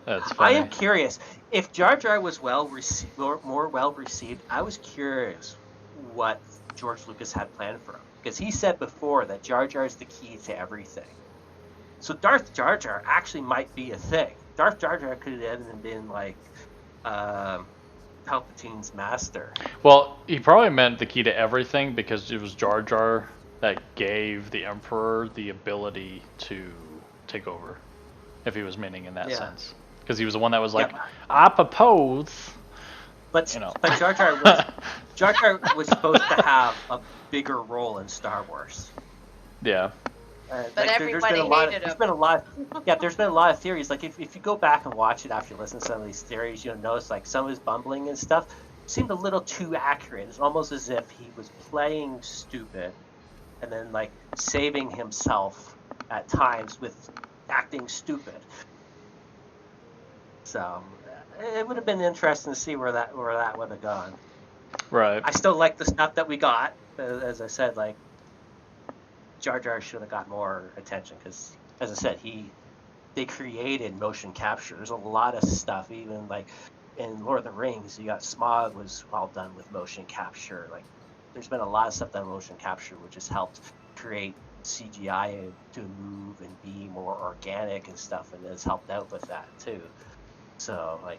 That's funny. I am curious if Jar Jar was more well received. I was curious what George Lucas had planned for him, because he said before that Jar Jar is the key to everything. So Darth Jar Jar actually might be a thing. Darth Jar Jar could have been like Palpatine's master. Well, he probably meant the key to everything because it was Jar Jar that gave the Emperor the ability to take over, if he was meaning in that sense. Because he was the one that was like, I propose. But you know. But Jar Jar was supposed to have a bigger role in Star Wars. Yeah. But like, everybody hated him. There's been a lot of theories. Like if you go back and watch it after you listen to some of these theories, you'll notice like some of his bumbling and stuff seemed a little too accurate. It's almost as if he was playing stupid and then like saving himself at times with acting stupid. So it would have been interesting to see where that would have gone. Right. I still like the stuff that we got. As I said, like Jar Jar should have got more attention because, as I said, they created motion capture. There's a lot of stuff, even like in Lord of the Rings, you got Smaug was all done with motion capture. Like there's been a lot of stuff done motion capture, which has helped create CGI to move and be more organic and stuff, and has helped out with that too. So like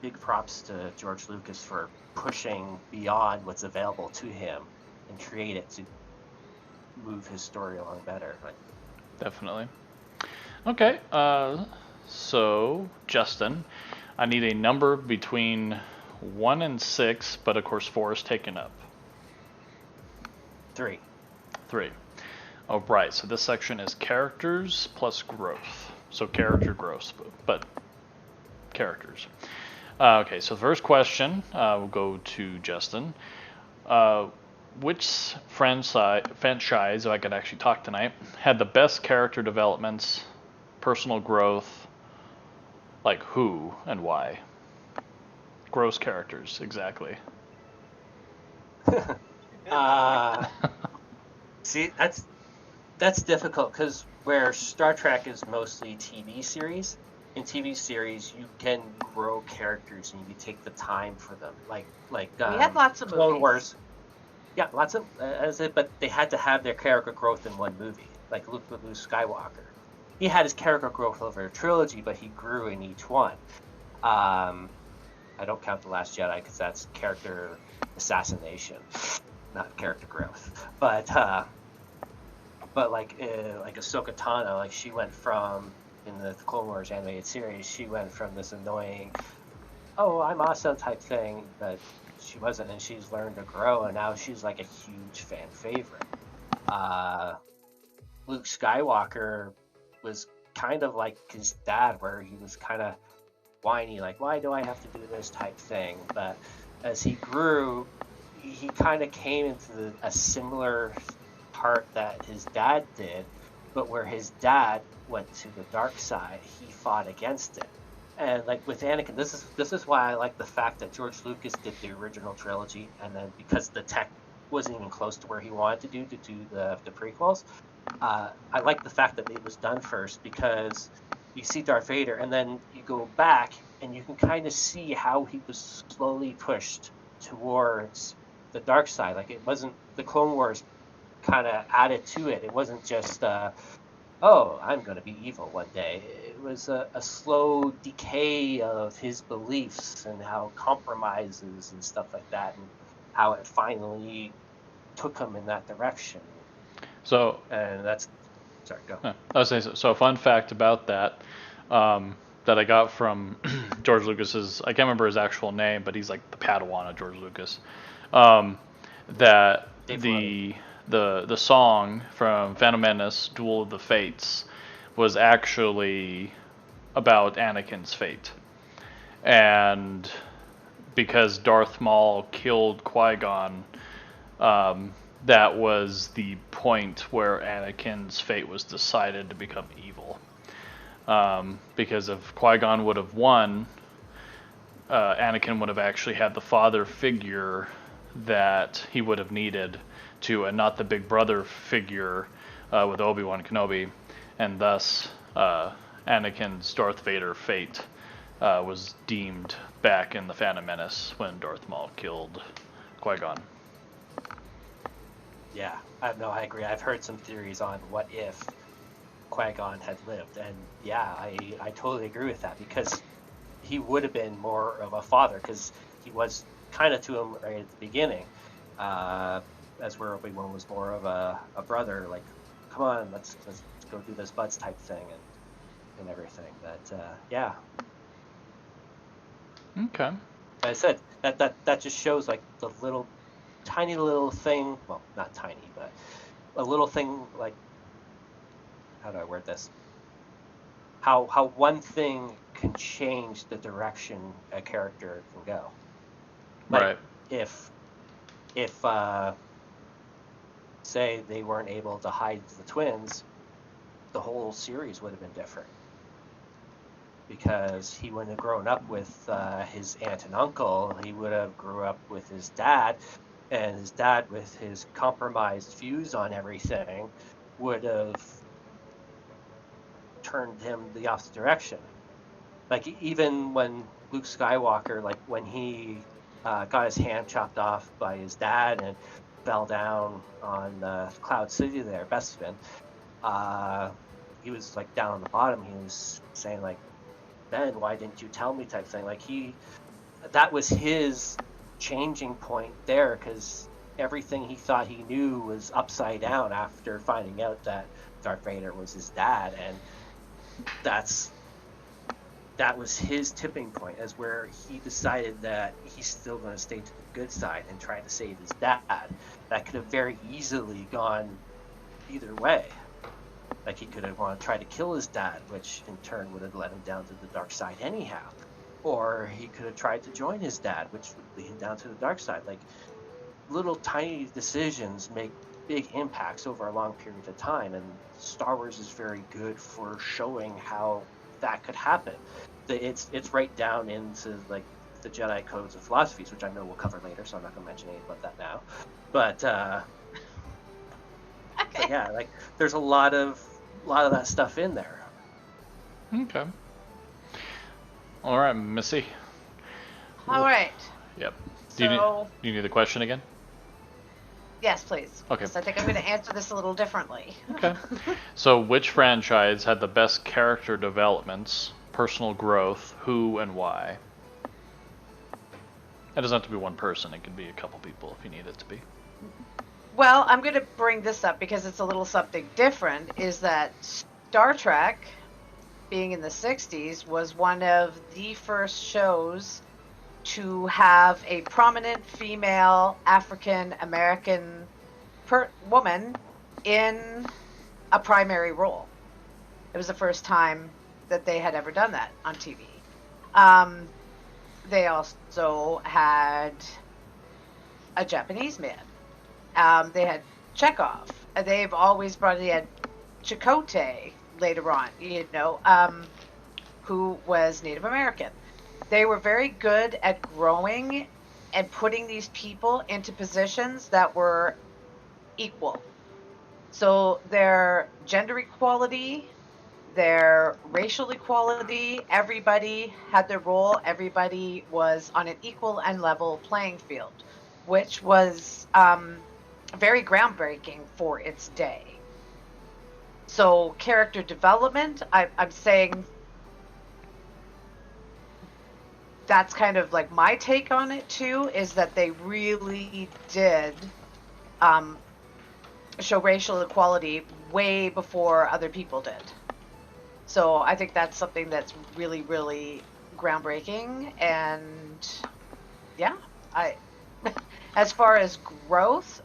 big props to George Lucas for pushing beyond what's available to him and create it to move his story along better. Like, definitely. Okay, so Justin, I need a number between 1 and 6, but of course 4 is taken up. 3. 3. Oh, right. So this section is characters plus growth. So character growth, but characters. Okay, so the first question will go to Justin. Which franchise, if I could actually talk tonight, had the best character developments, personal growth, like who and why? Gross characters, exactly. See, that's difficult because where Star Trek is mostly TV series, in TV series you can grow characters and you can take the time for them. Like we had lots of Clone movies. Wars. Yeah, lots of but they had to have their character growth in one movie. Like Luke Skywalker, he had his character growth over a trilogy, but he grew in each one. I don't count The Last Jedi because that's character assassination, not character growth. But like Ahsoka Tano, like she went from, in the Clone Wars animated series, she went from this annoying, oh, I'm awesome type thing, but she wasn't, and she's learned to grow, and now she's like a huge fan favorite. Luke Skywalker was kind of like his dad, where he was kind of whiny, like, why do I have to do this type thing? But as he grew, he kind of came into a similar part that his dad did, but where his dad went to the dark side, he fought against it. And like with Anakin, this is why I like the fact that George Lucas did the original trilogy, and then because the tech wasn't even close to where he wanted to do the prequels, I like the fact that it was done first, because you see Darth Vader, and then you go back and you can kind of see how he was slowly pushed towards the dark side. Like, it wasn't the Clone Wars kind of added to it. It wasn't just oh, I'm going to be evil one day. It was a slow decay of his beliefs and how compromises and stuff like that, and how it finally took him in that direction. So, and that's, sorry, go. I was saying, so a fun fact about that, that I got from George Lucas's, I can't remember his actual name, but he's like the Padawan of George Lucas. That the song from Phantom Menace, Duel of the Fates, was actually about Anakin's fate. And because Darth Maul killed Qui-Gon, that was the point where Anakin's fate was decided to become evil. Because if Qui-Gon would have won, Anakin would have actually had the father figure that he would have needed to, and not the big brother figure with Obi-Wan Kenobi, and thus Anakin's Darth Vader fate was deemed back in the Phantom Menace when Darth Maul killed Qui-Gon. Yeah, I agree. I've heard some theories on what if Qui-Gon had lived, and yeah, I totally agree with that, because he would have been more of a father, because he was kind of to him right at the beginning, as where Obi-Wan was more of a brother, like, come on, let's go do this buds type thing, and everything. But yeah. Okay. Like I said, that just shows like the little, tiny little thing. Well, not tiny, but a little thing. Like, how do I word this? How one thing can change the direction a character can go. Like, right. If say they weren't able to hide the twins, the whole series would have been different. Because he wouldn't have grown up with his aunt and uncle. He would have grew up with his dad, and his dad, with his compromised views on everything, would have turned him the opposite direction. Like, even when Luke Skywalker, like when he got his hand chopped off by his dad and fell down on Cloud City there, Bespin, he was like down on the bottom. He was saying like, Ben, why didn't you tell me type thing. Like, that was his changing point there, because everything he thought he knew was upside down after finding out that Darth Vader was his dad, and that was his tipping point, as where he decided that he's still going to stay to the good side and try to save his dad. That could have very easily gone either way. Like, he could have wanted to try to kill his dad, which in turn would have led him down to the dark side anyhow. Or he could have tried to join his dad, which would lead him down to the dark side. Like, little tiny decisions make big impacts over a long period of time, and Star Wars is very good for showing how that could happen. It's right down into like the Jedi codes and philosophies, which I know we'll cover later, so I'm not going to mention anything about that now. But Okay. yeah, like, there's a lot of that stuff in there. Okay. All right, Missy. All right. Yep. So, Do you need the question again? yes, please. Okay. So I think I'm going to answer this a little differently. Okay. So, which franchise had the best character developments, personal growth, who and why? It doesn't have to be one person. It can be a couple people if you need it to be. Well, I'm going to bring this up because it's a little something different, is that Star Trek, being in the 60s, was one of the first shows to have a prominent female African-American woman in a primary role. It was the first time that they had ever done that on TV. They also had a Japanese man. They had Chekhov. They've always brought. They had Chakotay later on. You know, who was Native American. They were very good at growing and putting these people into positions that were equal. So their gender equality, their racial equality, everybody had their role, everybody was on an equal and level playing field, which was very groundbreaking for its day. So character development, I'm saying that's kind of like my take on it too, is that they really did show racial equality way before other people did. So I think that's something that's really, really groundbreaking. And yeah, as far as growth,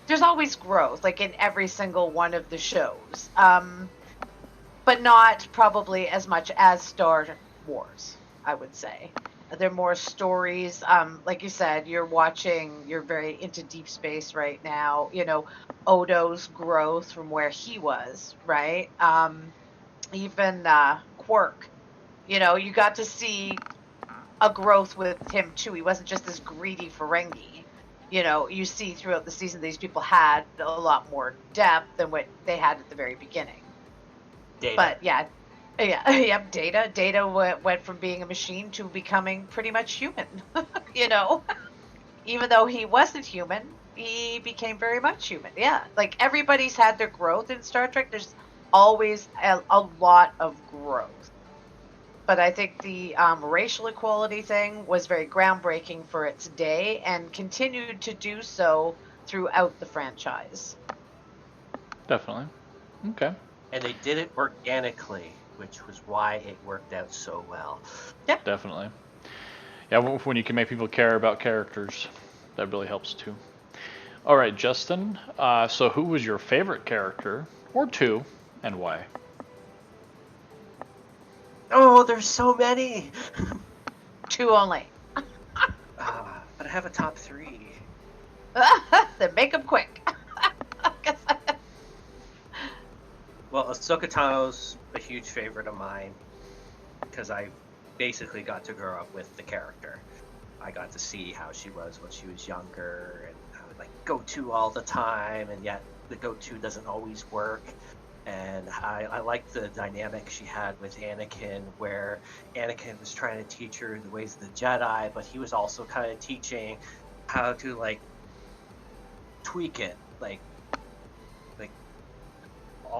there's always growth, like in every single one of the shows, but not probably as much as Star Wars, I would say. They're more stories. Like you said, you're very into Deep Space right now. You know, Odo's growth from where he was, right? Even Quark, you know, you got to see a growth with him too. He wasn't just this greedy Ferengi. You know, you see throughout the season these people had a lot more depth than what they had at the very beginning. Data. But yep, Data. Data went from being a machine to becoming pretty much human. You know, even though he wasn't human, he became very much human. Yeah, like everybody's had their growth in Star Trek. There's always a lot of growth. But I think the racial equality thing was very groundbreaking for its day and continued to do so throughout the franchise. Definitely. Okay. And they did it organically, which was why it worked out so well. Yeah. Definitely. Yeah, when you can make people care about characters, that really helps too. All right, Justin. So who was your favorite character, or two, and why? Oh, there's so many. Two only. But I have a top three. Then make them quick. Well, Ahsoka Tano's a huge favorite of mine because I basically got to grow up with the character. I got to see how she was when she was younger, and I would like go to all the time, and yet the go-to doesn't always work. And I liked the dynamic she had with Anakin, where Anakin was trying to teach her the ways of the Jedi, but he was also kind of teaching how to like tweak it, like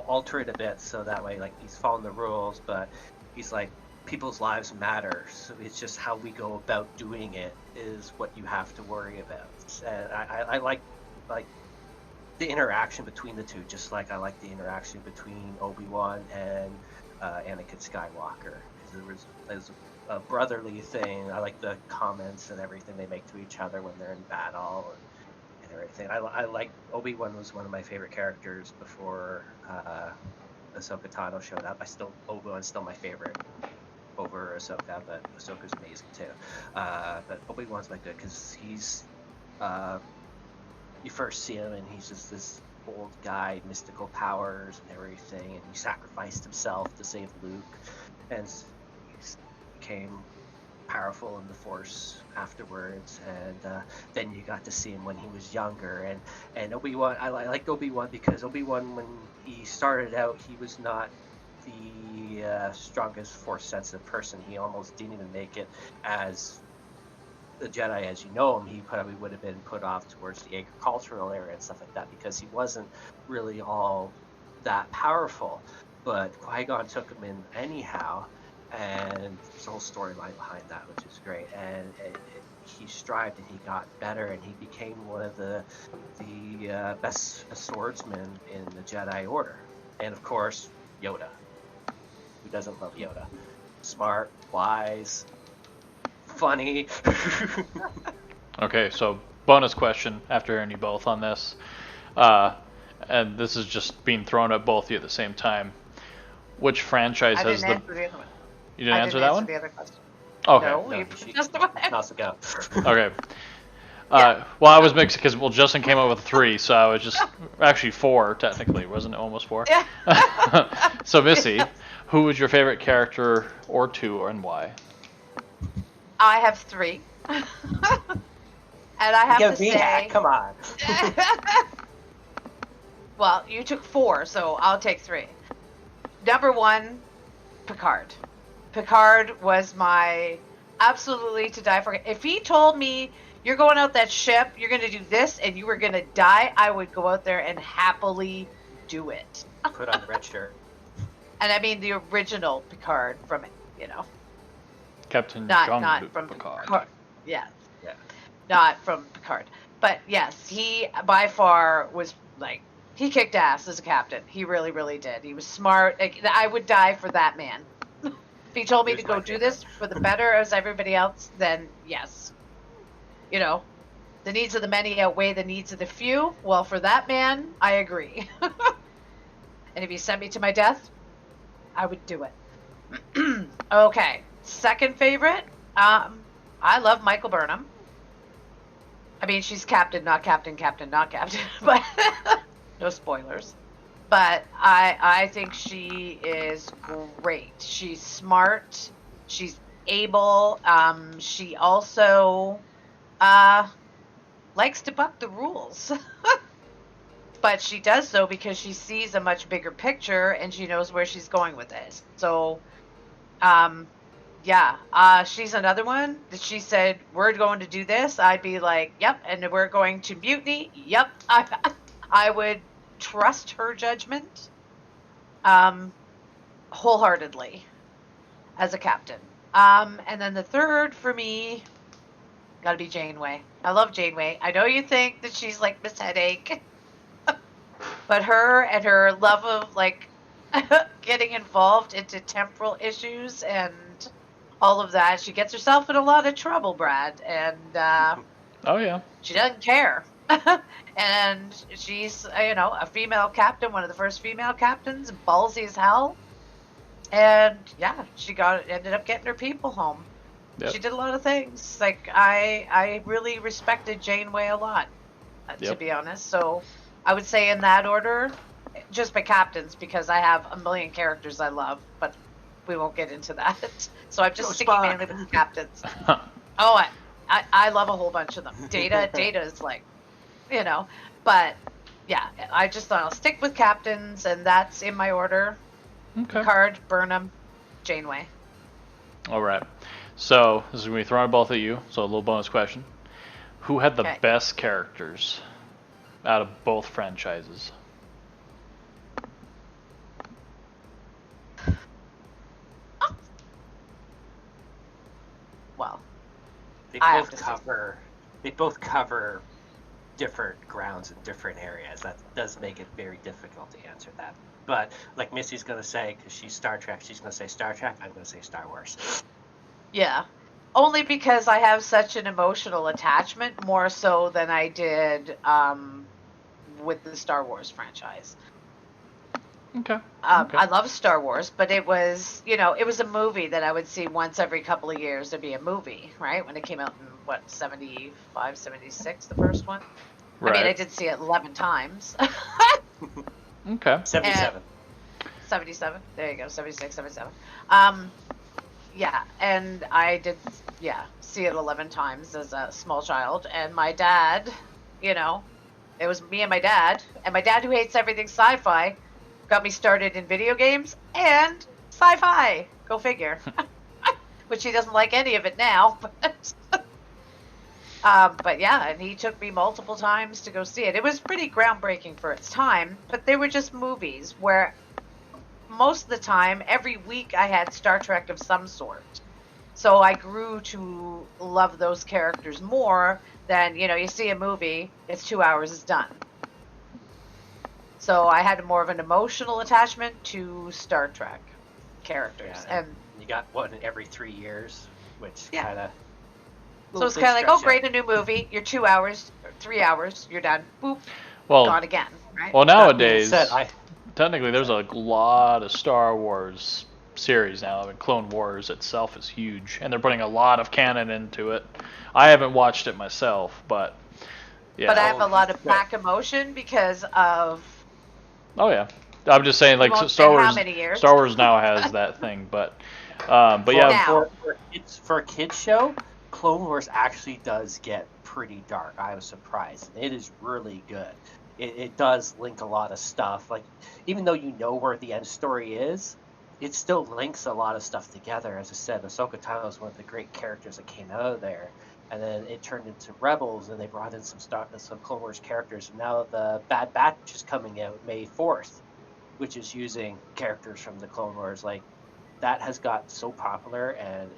alter it a bit, so that way like he's following the rules, but he's like, people's lives matter, so it's just how we go about doing it is what you have to worry about. And I like the interaction between the two, just like I like the interaction between Obi-Wan and Anakin Skywalker. There was a brotherly thing. I like the comments and everything they make to each other when they're in battle and everything. I like Obi-Wan was one of my favorite characters before Ahsoka Tano showed up. Obi-Wan's still my favorite over Ahsoka, but Ahsoka's amazing too. But Obi-Wan's my good because he's you first see him and he's just this old guy, mystical powers and everything, and he sacrificed himself to save Luke, and he became powerful in the Force afterwards. And then you got to see him when he was younger, and Obi-Wan. I liked Obi-Wan because Obi-Wan, when he started out, he was not the strongest Force-sensitive person. He almost didn't even make it as the Jedi as you know him. He probably would have been put off towards the agricultural area and stuff like that because he wasn't really all that powerful. But Qui-Gon took him in anyhow, and there's a whole storyline behind that, which is great. And he strived and he got better, and he became one of the best swordsmen in the Jedi Order. And of course, Yoda. Who doesn't love Yoda? Smart, wise, funny. Okay, so bonus question after hearing you both on this, and this is just being thrown at both of you at the same time. Which franchise has the? You didn't answer that one? The other question. Okay. No, you just the one. Not to go. Okay. Well, I was mixed because Justin came up with 3, so I was just actually 4 technically, wasn't it? Almost 4. Yeah. So Missy, Who was your favorite character or two, and why? I have 3. And I have to say... Come on. Well, you took 4, so I'll take 3. Number 1, Picard. Picard was my absolutely to die for. If he told me, you're going out that ship, you're going to do this, and you were going to die, I would go out there and happily do it. Put on the red shirt. And I mean the original Picard from, Captain not Jean-Luc from Picard. Yeah. Yeah. Not from Picard. But yes, he by far was like, he kicked ass as a captain. He really, really did. He was smart. I would die for that man. If he told me to go do this for the better as everybody else, then yes. You know, the needs of the many outweigh the needs of the few. Well, for that man, I agree. And if he sent me to my death, I would do it. Okay. Second favorite, I love Michael Burnham. I mean, she's captain, not captain, not captain. But no spoilers. But I think she is great. She's smart. She's able. She also likes to buck the rules. But she does so because she sees a much bigger picture and she knows where she's going with this. So, she's another one that she said, we're going to do this. I'd be like, yep. And we're going to mutiny. Yep. I would trust her judgment wholeheartedly as a captain. And then the third for me, gotta be Janeway. I love Janeway. I know you think that she's like Miss Headache. But her and her love of like getting involved into temporal issues and all of that, she gets herself in a lot of trouble, Brad. And oh yeah, she doesn't care. And she's a female captain, one of the first female captains, ballsy as hell. And yeah, she ended up getting her people home. Yep. She did a lot of things. Like I really respected Janeway a lot, to be honest. So I would say in that order, just by captains, because I have a million characters I love, but we won't get into that. So I'm just sticking mainly with the captains. Oh, I love a whole bunch of them. Data is like, but yeah, I just thought I'll stick with captains, and that's in my order. Okay. Picard, Burnham, Janeway. All right. So this is going to be thrown at both of you. So a little bonus question. Who had the best characters out of both franchises? Well, they both cover different grounds in different areas. That does make it very difficult to answer that. But like Missy's going to say, because she's Star Trek, she's going to say Star Trek. I'm going to say Star Wars. Yeah. Only because I have such an emotional attachment, more so than I did with the Star Wars franchise. Okay. I love Star Wars, but it was, it was a movie that I would see once every couple of years. There'd be a movie, right? When it came out in, 75, 76, the first one? Right. I mean, I did see it 11 times. Okay. 77. 77. There you go. 76, 77. Yeah, and I did, see it 11 times as a small child. And my dad, it was me and my dad who hates everything sci-fi, got me started in video games and sci-fi. Go figure. Which he doesn't like any of it now. But yeah, and he took me multiple times to go see it. It was pretty groundbreaking for its time, but they were just movies where most of the time, every week I had Star Trek of some sort. So I grew to love those characters more than, you see a movie, it's 2 hours, it's done. So I had more of an emotional attachment to Star Trek characters. Yeah, and you got one every 3 years, which kind of... So it's kind of like, oh, great, a new movie. You're 2 hours, 3 hours, you're done. Boop, gone again, right? Well, nowadays... Technically, there's a lot of Star Wars series now. I mean, Clone Wars itself is huge, and they're putting a lot of canon into it. I haven't watched it myself, but yeah. But I have a lot of back emotion because of... Oh, yeah. I'm just saying, like, won't Star say how Wars. many years. Star Wars now has that thing, but yeah. Now. For a kids show, Clone Wars actually does get pretty dark. I was surprised. It is really good. It does link a lot of stuff. Like, even though you know where the end story is, it still links a lot of stuff together. As I said, Ahsoka Tano is one of the great characters that came out of there. And then it turned into Rebels, and they brought in some Clone Wars characters. And now the Bad Batch is coming out May 4th, which is using characters from the Clone Wars. Like, that has got so popular, and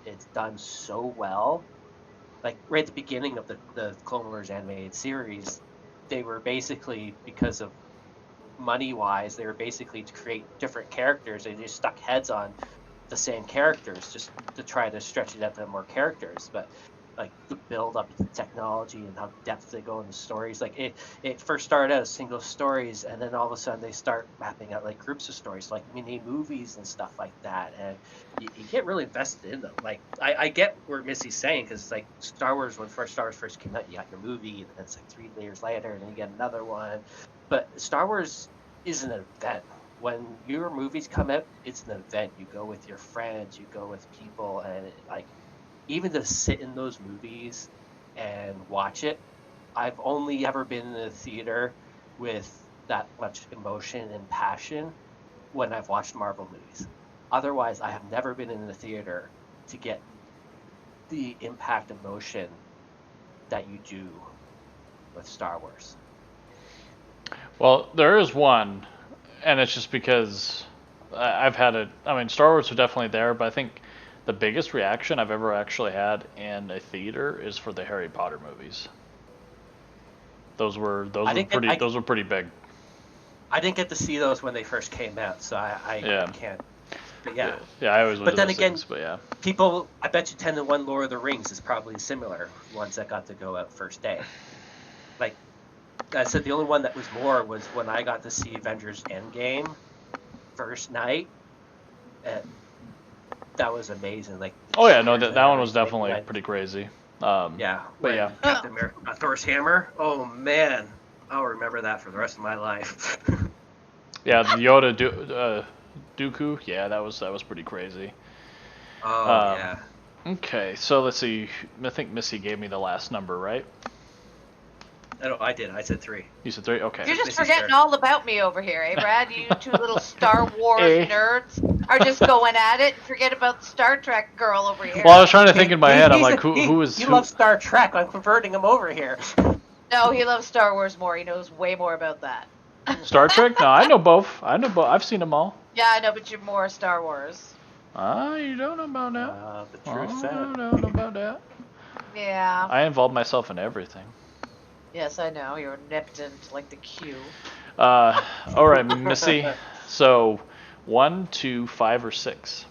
it's done so well. Like, right at the beginning of the Clone Wars animated series, they were basically, because of money-wise, they were basically to create different characters. They just stuck heads on the same characters just to try to stretch it out to more characters. But like the build up to the technology and how depth they go in the stories, like it first started out as single stories, and then all of a sudden they start mapping out like groups of stories, like mini movies and stuff like that, and you get really invested in them. Like I get where Missy's saying, because like Star Wars, when Star Wars first came out, you got your movie, and then it's like 3 years later, and then you get another one. But Star Wars is an event. When your movies come out, it's an event. You go with your friends, you go with people, and like, even to sit in those movies and watch it, I've only ever been in a theater with that much emotion and passion when I've watched Marvel movies. Otherwise, I have never been in the theater to get the impact emotion that you do with Star Wars. Well, there is one, and it's just because I've had it. I mean, Star Wars are definitely there, but I think the biggest reaction I've ever actually had in a theater is for the Harry Potter movies. Those were pretty big. I didn't get to see those when they first came out, so I can't. But yeah. Yeah, I always. But then again, but yeah. People, I bet you 10 to 1 Lord of the Rings is probably similar. Ones that got to go out first day. Like I said, the only one that was more was when I got to see Avengers Endgame first night. And that was amazing. Like, oh yeah, no, that one was definitely pretty crazy. Yeah, but yeah, Captain America got Thor's hammer. Oh man, I'll remember that for the rest of my life. Yeah, the Yoda Dooku. Yeah, that was pretty crazy. Oh yeah. Okay, so let's see. I think Missy gave me the last number, right? No, I did. I said 3. You said 3? Okay. You're just forgetting all about me over here, eh, Brad? You two little Star Wars nerds are just going at it and forget about the Star Trek girl over here. Well, I was trying to think in my head. I'm like, who is... He loves Star Trek. I'm converting him over here. No, he loves Star Wars more. He knows way more about that. Star Trek? No, I know both. I've seen them all. Yeah, I know, but you're more Star Wars. You don't know about that. The truth said. I don't know about that. Yeah. I involve myself in everything. Yes, I know. You're nipped into like the queue. All right, Missy. So, 1, 2, 5, or 6?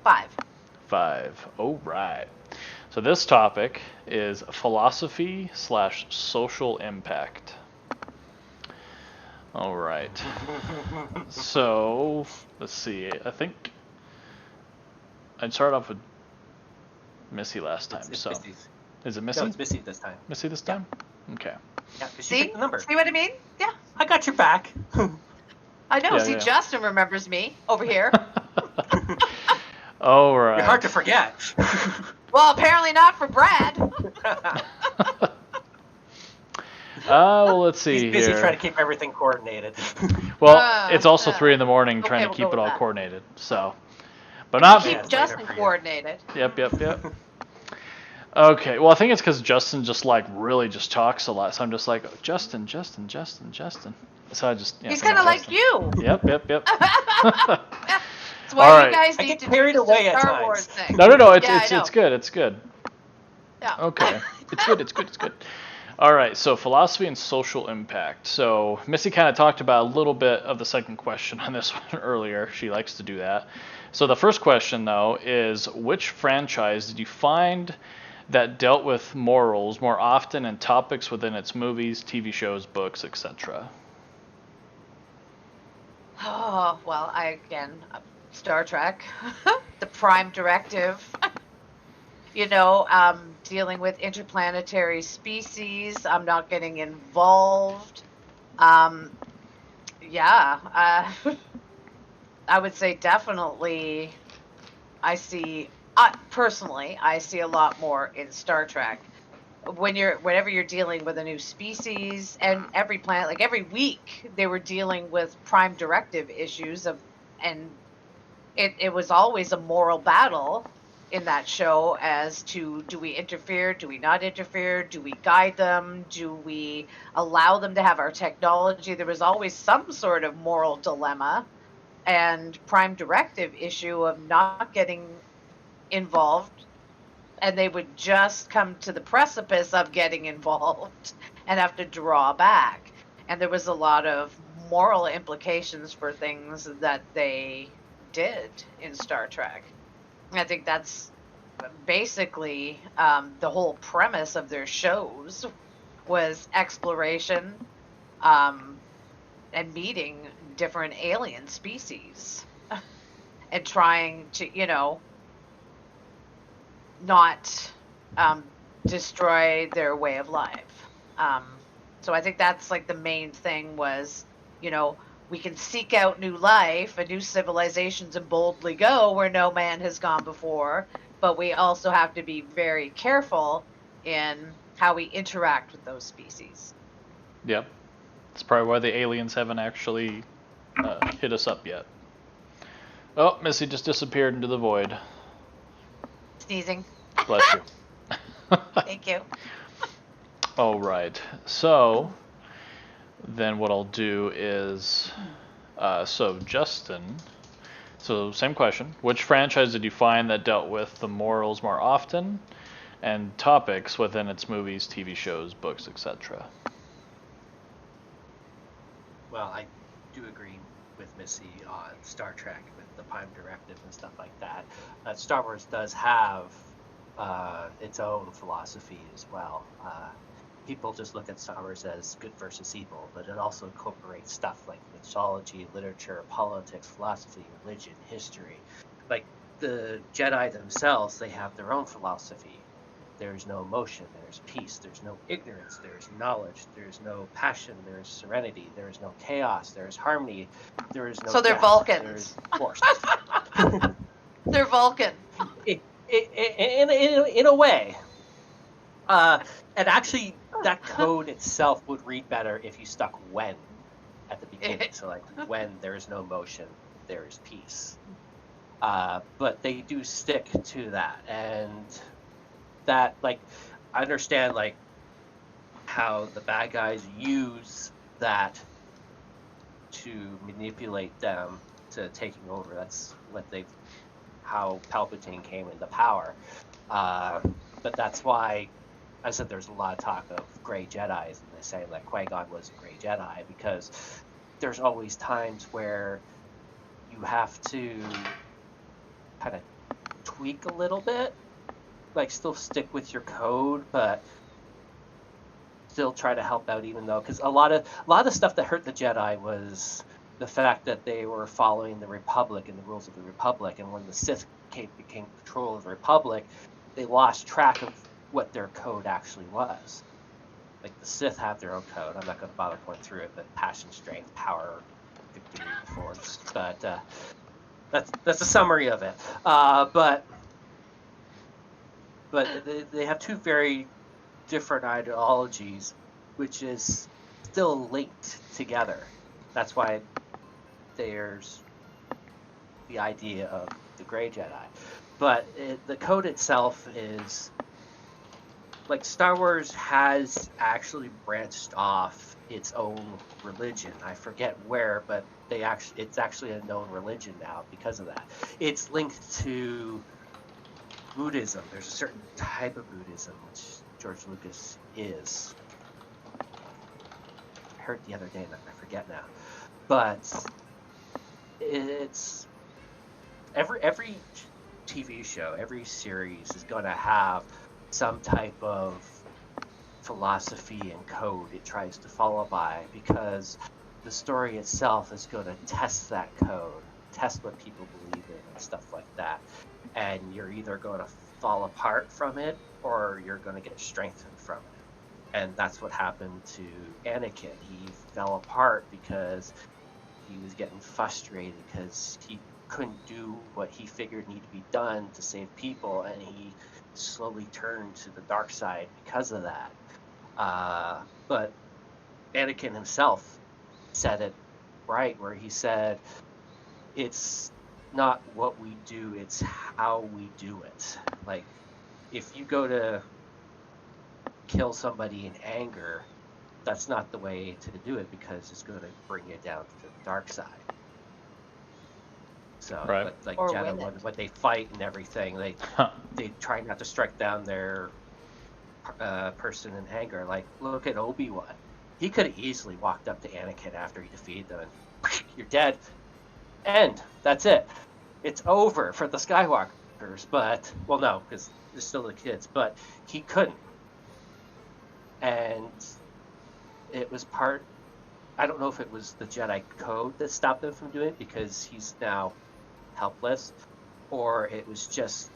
5. 5. All right. So this topic is philosophy/social impact. All right. So let's see. I think I'd start off with Missy last time. It's so Missy's. Is it Missy? No, it's Missy this time. Missy this time? Okay. Yeah, because she See? picked the number. See what I mean? Yeah. I got your back. I know. Yeah, See, yeah. Justin remembers me over here. All right. You're hard to forget. Well, apparently not for Brad. Well, let's see He's busy here. trying to keep everything coordinated. Well, it's also 3 in the morning okay, trying to we'll keep go it all with that. coordinated. So, but not. Keep Yeah, Justin later for you. coordinated. Yep. Okay, well, I think it's because Justin just like really just talks a lot, so I'm just like, oh, Justin. So I just. Yeah, He's think kind of of like you. Yep. That's why All you right. guys I need get to carried do away the at Star times. Wars thing. No, Yeah, it's good. It's good. Yeah. Okay, it's good. All right, so philosophy and social impact. So Missy kind of talked about a little bit of the second question on this one earlier. She likes to do that. So the first question, though, is which franchise did you find that dealt with morals more often and topics within its movies, TV shows, books, etc.? Oh, well, Star Trek, the Prime Directive, dealing with interplanetary species. I'm not getting involved. yeah, I would say definitely. Personally, I see a lot more in Star Trek. Whenever you're dealing with a new species, and every planet, like every week, they were dealing with prime directive issues and it was always a moral battle in that show as to, do we interfere, do we not interfere, do we guide them, do we allow them to have our technology? There was always some sort of moral dilemma and prime directive issue of not getting involved, and they would just come to the precipice of getting involved and have to draw back. And there was a lot of moral implications for things that they did in Star Trek. I think that's basically the whole premise of their shows was exploration and meeting different alien species and trying to, not destroy their way of life. So I think that's like the main thing was, we can seek out new life and new civilizations and boldly go where no man has gone before, but we also have to be very careful in how we interact with those species. Yep. That's probably why the aliens haven't actually hit us up yet. Oh, Missy just disappeared into the void. Sneezing. Bless you. Thank you. All right. So then what I'll do is, so Justin, so same question. Which franchise did you find that dealt with the morals more often and topics within its movies, TV shows, books, etc.? Well, I do agree with Missy on Star Trek with the Prime Directive and stuff like that. Star Wars does have its own philosophy as well. People just look at Star Wars as good versus evil, but it also incorporates stuff like mythology, literature, politics, philosophy, religion, history. Like the Jedi themselves, they have their own philosophy. There's no emotion, there's peace, there's no ignorance, there's knowledge, there's no passion, there's serenity, there's no chaos, there's harmony, there is no So they're death, Vulcans. there's force. They're Vulcan. In a way. And actually, that code itself would read better if you stuck when at the beginning. So like, when there is no motion, there is peace. But they do stick to that, and that, like, I understand like how the bad guys use that to manipulate them to taking over. That's how Palpatine came into power. But that's why I said there's a lot of talk of gray Jedis, and they say that Qui-Gon was a gray Jedi, because there's always times where you have to kind of tweak a little bit, like still stick with your code, but still try to help out, even though, because a lot of stuff that hurt the Jedi was the fact that they were following the Republic and the rules of the Republic, and when the Sith became control of the Republic, they lost track of what their code actually was. Like the Sith have their own code. I'm not going to bother going through it, but passion, strength, power, victory, force. But that's a summary of it. But they have two very different ideologies, which is still linked together. That's why there's the idea of the gray Jedi. But the code itself is, like, Star Wars has actually branched off its own religion. I forget where, but it's actually a known religion now because of that. It's linked to Buddhism. There's a certain type of Buddhism, which George Lucas is. I heard the other day, and I forget now. But it's every TV show, every series is going to have some type of philosophy and code it tries to follow by, because the story itself is going to test that code, test what people believe in and stuff like that. And you're either going to fall apart from it, or you're going to get strengthened from it. And that's what happened to Anakin. He fell apart because he was getting frustrated because he couldn't do what he figured needed to be done to save people, and he slowly turned to the dark side because of that. But Anakin himself said it right, where he said, it's not what we do, it's how we do it. Like, if you go to kill somebody in anger, that's not the way to do it, because it's going to bring you down to the dark side. So, Right. but like Or Jedi, women. when they fight and everything, they try not to strike down their person in anger. Like, look at Obi-Wan. He could have easily walked up to Anakin after he defeated them and, you're dead. End. That's it. It's over for the Skywalkers. But, well, no, because they're still the kids. But he couldn't. And it was I don't know if it was the Jedi Code that stopped him from doing it, because he's now helpless, or it was just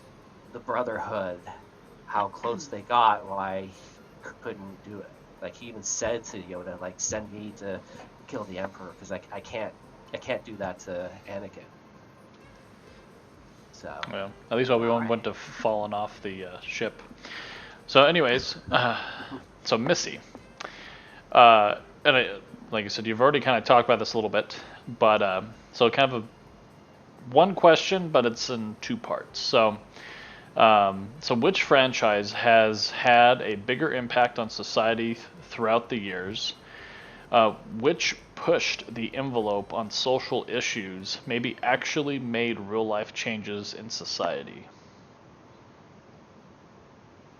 the Brotherhood, how close they got, why he couldn't do it. Like, he even said to Yoda, like, send me to kill the Emperor, because I can't do that to Anakin. So. Well, at least Obi-Wan wouldn't have fallen off the ship. So, anyways, so Missy, and like I said, you've already kind of talked about this a little bit, but so kind of one question, but it's in two parts. So, so which franchise has had a bigger impact on society throughout the years? Which pushed the envelope on social issues, maybe actually made real-life changes in society?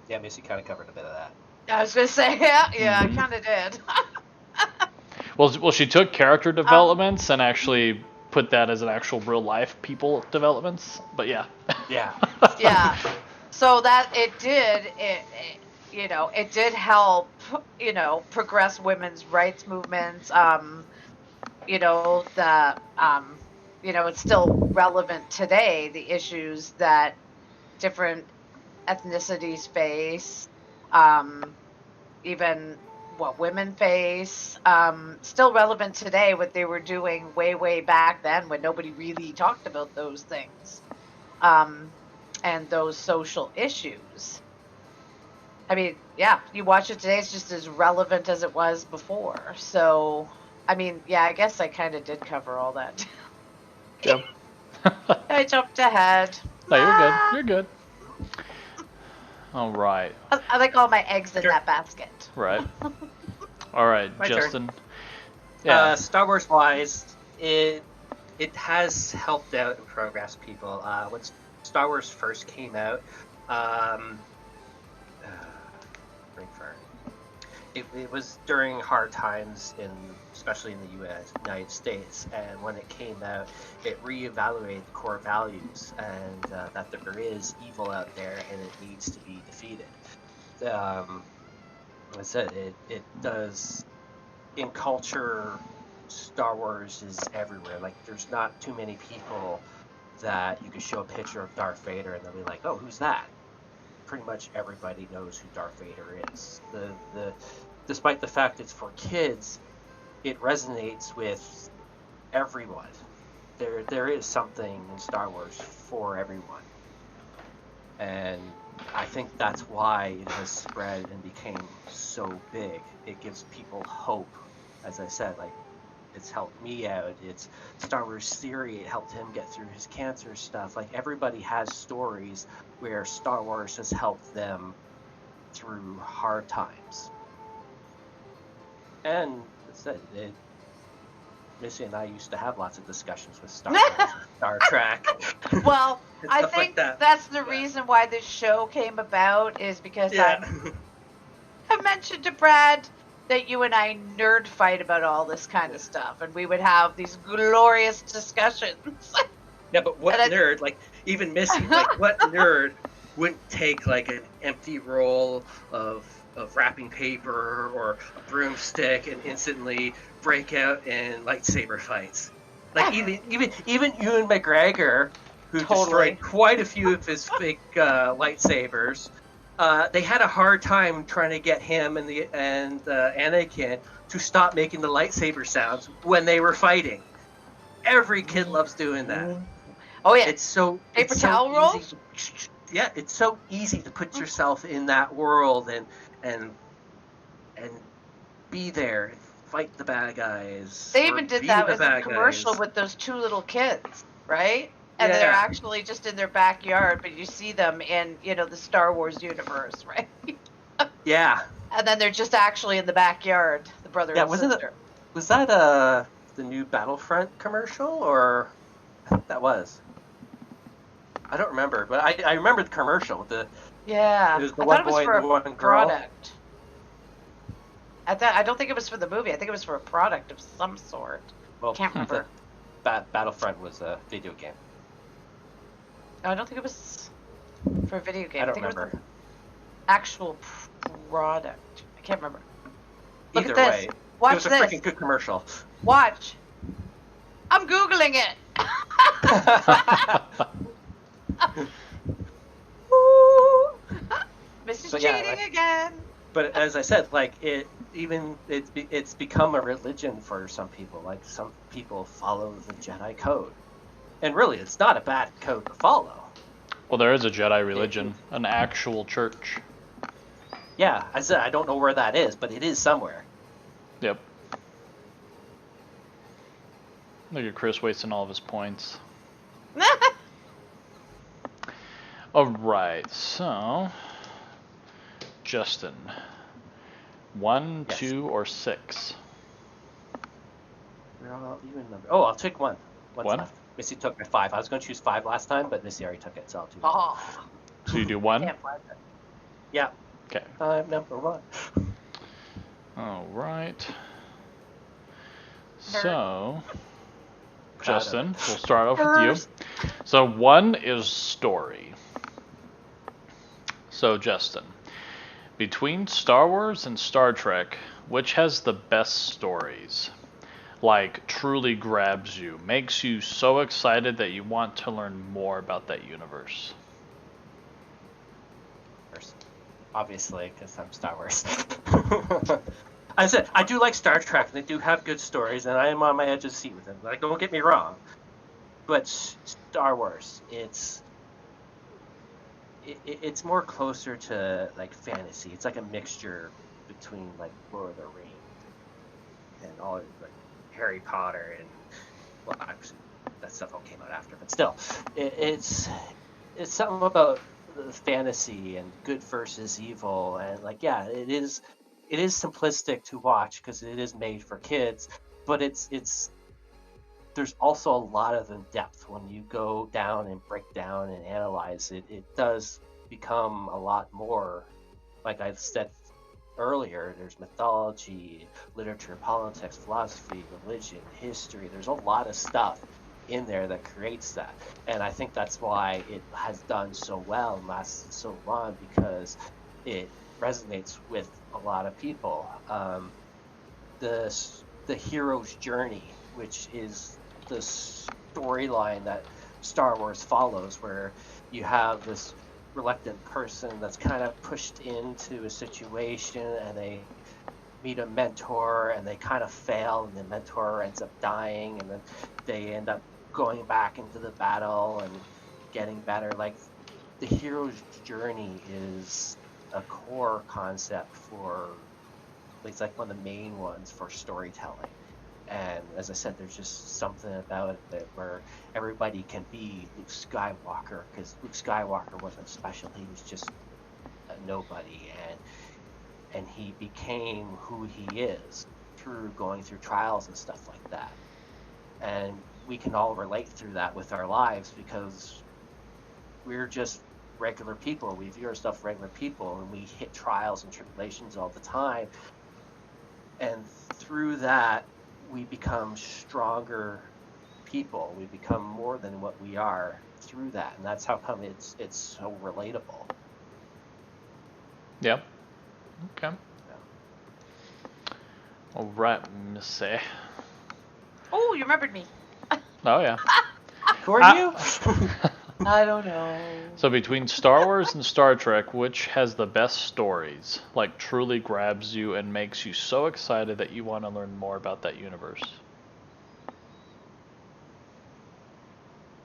Yeah, Missy kind of covered a bit of that. I was gonna say, yeah, I kind of did. Well, she took character developments and actually put that as an actual real-life people developments. But yeah. Yeah. Yeah. So that it did help, progress women's rights movements. It's still relevant today, the issues that different ethnicities face, even what women face, still relevant today, what they were doing way back then when nobody really talked about those things, and those social issues. I mean, yeah, you watch it today, it's just as relevant as it was before. So, I mean, yeah, I guess I kind of did cover all that. Yep. I jumped ahead. No, you're good. You're good. All right. I like all my eggs in that basket. Right. All right, My Justin. turn. Yeah. Star Wars wise, it has helped out and progressed people. When Star Wars first came out, it was during hard times, especially in the United States, and when it came out, it reevaluated the core values, and that there is evil out there and it needs to be defeated. Like I said, it does. In culture, Star Wars is everywhere. Like, there's not too many people that you could show a picture of Darth Vader and they'll be like, oh, who's that? Pretty much everybody knows who Darth Vader is. Despite the fact it's for kids, it resonates with everyone. There is something in Star Wars for everyone. And I think that's why it has spread and became so big. It gives people hope. As I said, like, it's helped me out. It's Star Wars theory. It helped him get through his cancer stuff. Like, everybody has stories where Star Wars has helped them through hard times. And as I said, Missy and I used to have lots of discussions with Star Wars and Star Trek. Well, I Stuff think like that. that's the reason why this show came about, is because I mentioned to Brad that you and I nerd fight about all this kind of stuff, and we would have these glorious discussions. Yeah, but what nerd, like, even Missy, like, what nerd wouldn't take, like, an empty roll of wrapping paper or a broomstick and instantly break out in lightsaber fights? Like, even Ewan McGregor, who destroyed quite a few of his fake lightsabers, they had a hard time trying to get him and Anakin to stop making the lightsaber sounds when they were fighting. Every kid loves doing that. Oh yeah. It's so Paper it's so towel rolls? easy. Yeah, it's so easy to put yourself in that world and be there, and fight the bad guys. They or even did be that the as a bad commercial guys. with those 2 little kids, right? And they're Yeah. actually just in their backyard, but you see them in, the Star Wars universe, right? Yeah. And then they're just actually in the backyard, the brother Yeah, and sister. was that the new Battlefront commercial, or I think that was. I don't remember, but I remember the commercial with it Yeah. was the I one thought it was boy for and the a one girl. product. I don't think it was for the movie. I think it was for a product of some sort. Well, Can't remember. Battlefront was a video game. I don't think it was for a video game. I don't think remember. it was an actual product. I can't remember. Look Either at way, this. Watch it was a this. freaking good commercial. Watch. I'm Googling it. Mrs. But yeah, Cheating again. But as I said, like it's become a religion for some people. Like some people follow the Jedi code, and really, it's not a bad code to follow. Well, there is a Jedi religion, an actual church. Yeah, I said I don't know where that is, but it is somewhere. Yep. Look at Chris wasting all of his points. Alright, so... Justin. 1, Yes. 2, or 6? They're all even number. Oh, I'll take one. One's One? left. Missy took my 5. I was going to choose 5 last time, but Missy already took it, so I'll do one. Oh, So you do 1? can't find it. Yeah, Okay. I'm number 1. Alright. Nerd. So... Proud of Justin, it. we'll start off with First. you. So 1 is story. So Justin, between Star Wars and Star Trek, which has the best stories? Like, truly grabs you, makes you so excited that you want to learn more about that universe? Obviously, because I'm Star Wars. I said I do like Star Trek, and they do have good stories, and I am on my edge of the seat with them. Like, don't get me wrong, but Star Wars, it's more closer to like fantasy. It's like a mixture between like Lord of the Rings and all like Harry Potter and well, actually that stuff all came out after, but still, it's something about the fantasy and good versus evil, and like yeah, it is simplistic to watch because it is made for kids, but it's there's also a lot of in depth when you go down and break down and analyze it. It does become a lot more, like I said earlier, there's mythology, literature, politics, philosophy, religion, history. There's a lot of stuff in there that creates that, and I think that's why it has done so well and lasted so long, because it resonates with a lot of people. The hero's journey, which is the storyline that Star Wars follows, where you have this reluctant person that's kind of pushed into a situation and they meet a mentor and they kind of fail and the mentor ends up dying and then they end up going back into the battle and getting better. Like, the hero's journey is a core concept for, it's like one of the main ones for storytelling. And as I said, there's just something about it where everybody can be Luke Skywalker, because Luke Skywalker wasn't special. He was just a nobody, and he became who he is through going through trials and stuff like that. And we can all relate through that with our lives, because we're just regular people. We view ourselves regular people, and we hit trials and tribulations all the time. And through that, we become stronger people. We become more than what we are through that, and that's how come it's so relatable. Yep. Okay. All right, Missy. Oh, you remembered me. Oh yeah. Who are you? I don't know. So between Star Wars and Star Trek, which has the best stories? Like, truly grabs you and makes you so excited that you want to learn more about that universe?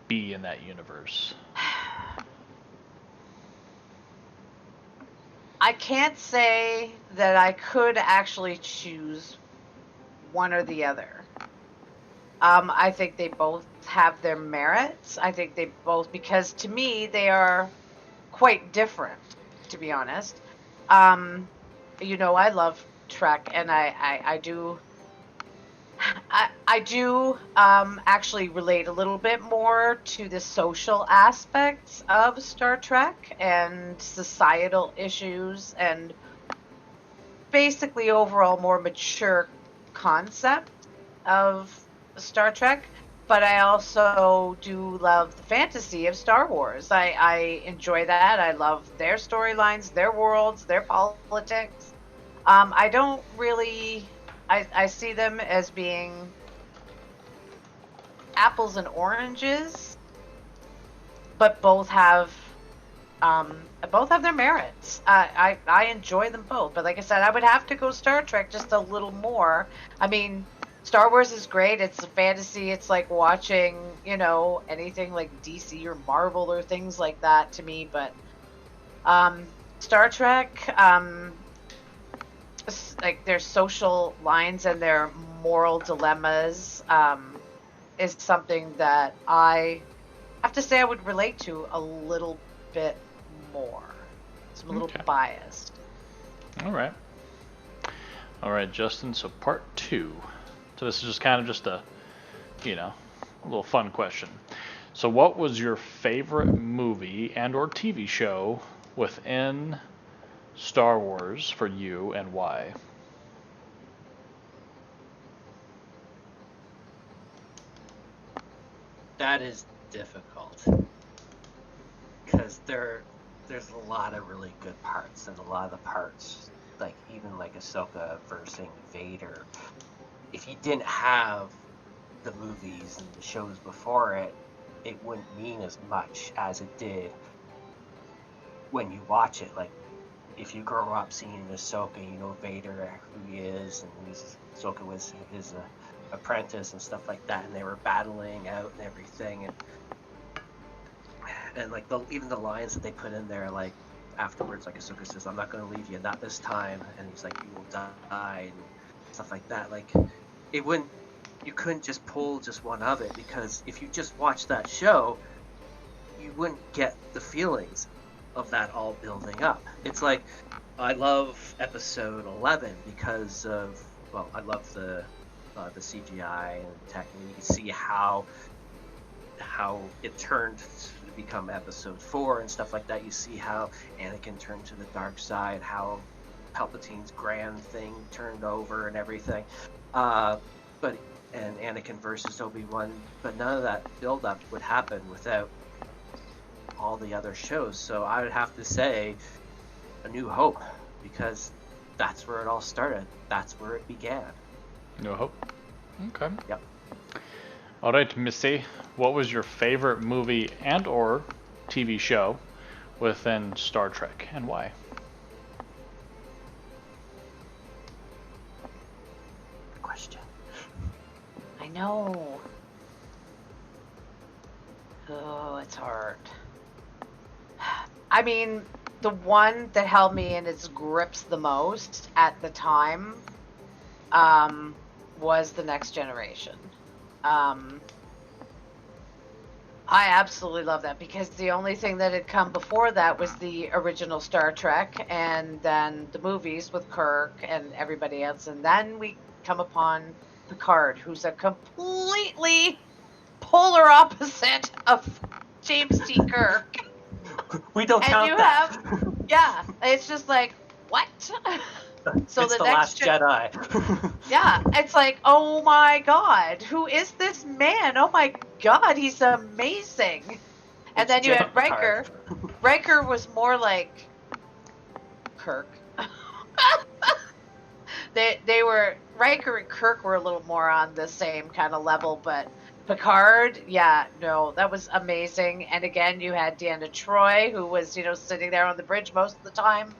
be in that universe? I can't say that I could actually choose one or the other. I think they both have their merits. I think they both, because to me, they are quite different, to be honest. You know, I love Trek, and I do actually relate a little bit more to the social aspects of Star Trek and societal issues and basically overall more mature concept of Star Trek. But I also do love the fantasy of Star Wars. I enjoy that. I love their storylines, their worlds, their politics. I don't really. I see them as being apples and oranges, but both have their merits. I enjoy them both, but like I said, I would have to go Star Trek just a little more. I mean, Star Wars is great. It's a fantasy. It's like watching, you know, anything like DC or Marvel or things like that to me. But Star Trek, like their social lines and their moral dilemmas, is something that I have to say I would relate to a little bit more. So I'm a little biased. All right, Justin. So part 2. So this is just kind of just a, you know, a little fun question. So what was your favorite movie and or TV show within Star Wars for you, and why? That is difficult because there's a lot of really good parts, and a lot of the parts, like even like Ahsoka versus Vader, if you didn't have the movies and the shows before it, it wouldn't mean as much as it did when you watch it. Like, if you grow up seeing Ahsoka, you know Vader, who he is, and Ahsoka was his apprentice and stuff like that, and they were battling out and everything, and like even the lines that they put in there, like afterwards, like Ahsoka says, "I'm not going to leave you, not this time," and he's like, "You will die," and stuff like that. Like, you couldn't just pull just one of it, because if you just watch that show, you wouldn't get the feelings of that all building up. It's like, I love episode 11 because of, well, I love the CGI and tech, and you can see how it turned to become episode 4 and stuff like that. You see how Anakin turned to the dark side, how Palpatine's grand thing turned over and everything. And Anakin versus Obi-Wan, but none of that build-up would happen without all the other shows. So I would have to say A New Hope, because that's where it all started. That's where it began. New Hope. Okay. Yep. All right, Missy, what was your favorite movie and or TV show within Star Trek, and why? Good question. I know. Oh, it's hard. I mean, the one that held me in its grips the most at the time was The Next Generation. I absolutely love that, because the only thing that had come before that was the original Star Trek, and then the movies with Kirk and everybody else, and then we come upon Picard, who's a completely polar opposite of James T. Kirk. We don't And count you that. have, yeah, it's just like, what? So it's the the next Last Jedi. Yeah, it's like, oh my god, who is this man? Oh my god, he's amazing. And then you had Riker. Riker was more like Kirk. they were, Riker and Kirk were a little more on the same kind of level, but Picard, yeah, no, that was amazing. And again, you had Deanna Troi, who was, you know, sitting there on the bridge most of the time.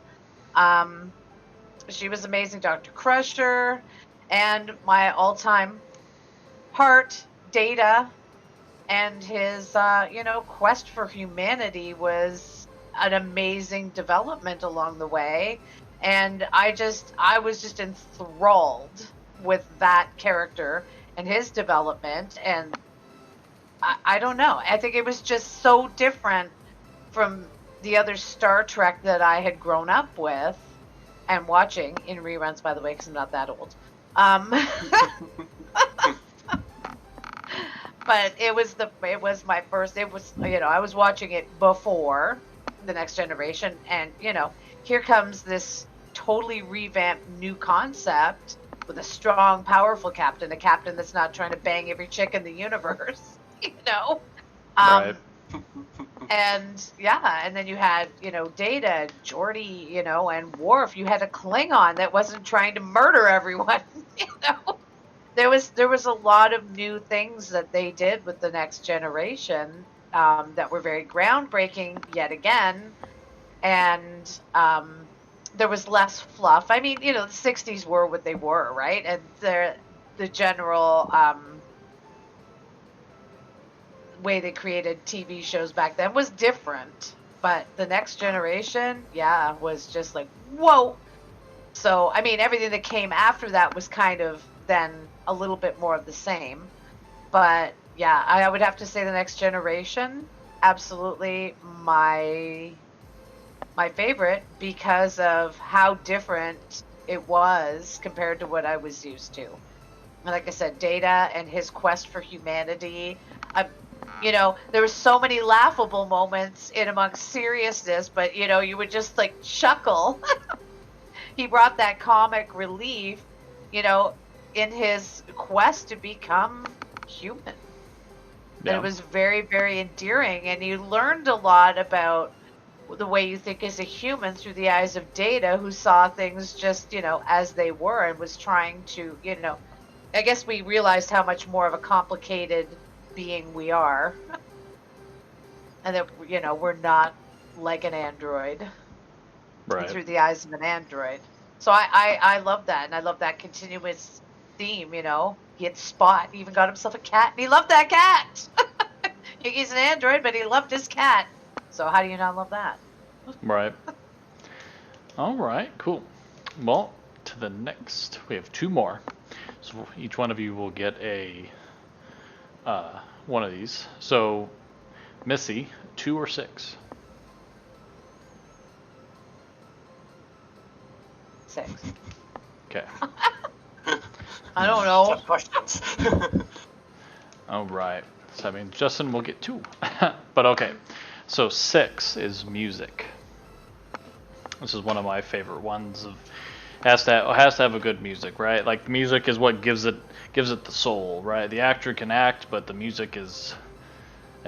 She was amazing. Dr. Crusher, and my all-time heart, Data, and his quest for humanity was an amazing development along the way, and I was just enthralled with that character and his development, and I don't know, I think it was just so different from the other Star Trek that I had grown up with and watching in reruns, by the way, because I'm not that old. But it was my first. It was, I was watching it before The Next Generation, and here comes this totally revamped new concept with a strong, powerful captain, a captain that's not trying to bang every chick in the universe, Right. And and then you had, Data, Geordi, and Worf. You had a Klingon that wasn't trying to murder everyone, There was a lot of new things that they did with The Next Generation that were very groundbreaking yet again, and there was less fluff. I mean, the 60s were what they were, right? And the general way they created TV shows back then was different, but The Next Generation, was just like, whoa. So, I mean, everything that came after that was kind of then a little bit more of the same. But yeah, I would have to say The Next Generation, absolutely my favorite, because of how different it was compared to what I was used to. And like I said, Data and his quest for humanity. There were so many laughable moments in amongst seriousness, but you would just like chuckle. He brought that comic relief, in his quest to become human. Yeah. And it was very, very endearing, and you learned a lot about the way you think as a human through the eyes of Data, who saw things just, as they were, and was trying to, I guess we realized how much more of a complicated being we are. And that, we're not like an android. Right. Through the eyes of an android. So I love that, and I love that continuous theme, He had Spot, he even got himself a cat, and he loved that cat. He's an android, but he loved his cat. So how do you not love that? Right. All right, cool. Well, to the next, we have 2 more. So each one of you will get a one of these. So, Missy, 2 or 6? 6. Okay. I don't know. Tough questions. All right. So I mean, Justin will get 2. But okay. So 6 is music. This is one of my favorite ones. Has to have a good music, right? Like, music is what gives it the soul, right? The actor can act, but the music is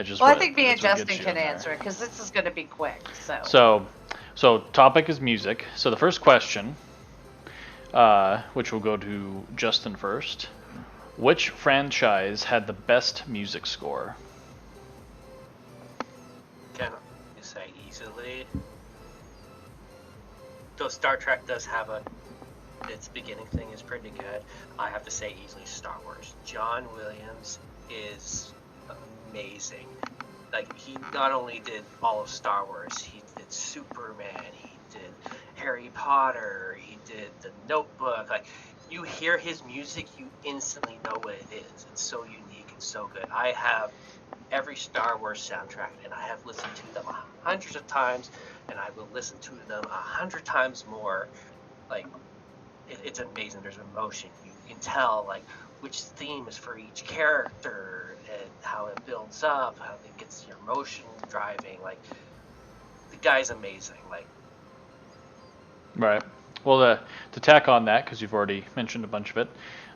just. Well, I think me and Justin can answer it, because this is going to be quick. So topic is music. So the first question, which will go to Justin first. Which franchise had the best music score? Can you say easily? Though Star Trek does have its beginning thing is pretty good, I have to say easily Star Wars. John Williams is amazing. Like, he not only did all of Star Wars, he did Superman, he did Harry Potter, he did The Notebook. Like, you hear his music, you instantly know what it is. It's so unique and so good. I have every Star Wars soundtrack, and I have listened to them hundreds of times, and I will listen to them 100 times more. Like, it's amazing. There's emotion. You can tell, like, which theme is for each character, and how it builds up, how it gets your emotion driving. Like, the guy's amazing. Like, right. Well, to tack on that, because you've already mentioned a bunch of it,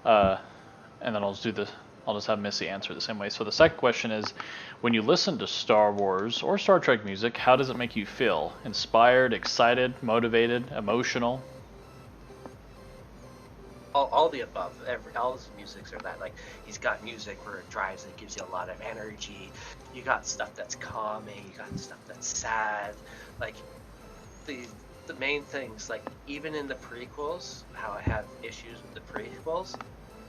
and then I'll just have Missy answer the same way. So the second question is, when you listen to Star Wars or Star Trek music, how does it make you feel? Inspired, excited, motivated, emotional? all the above. All his musics are that. Like, he's got music where it drives, it gives you a lot of energy. You got stuff that's calming. You got stuff that's sad. Like, the main things, like, even in the prequels, how I have issues with the prequels,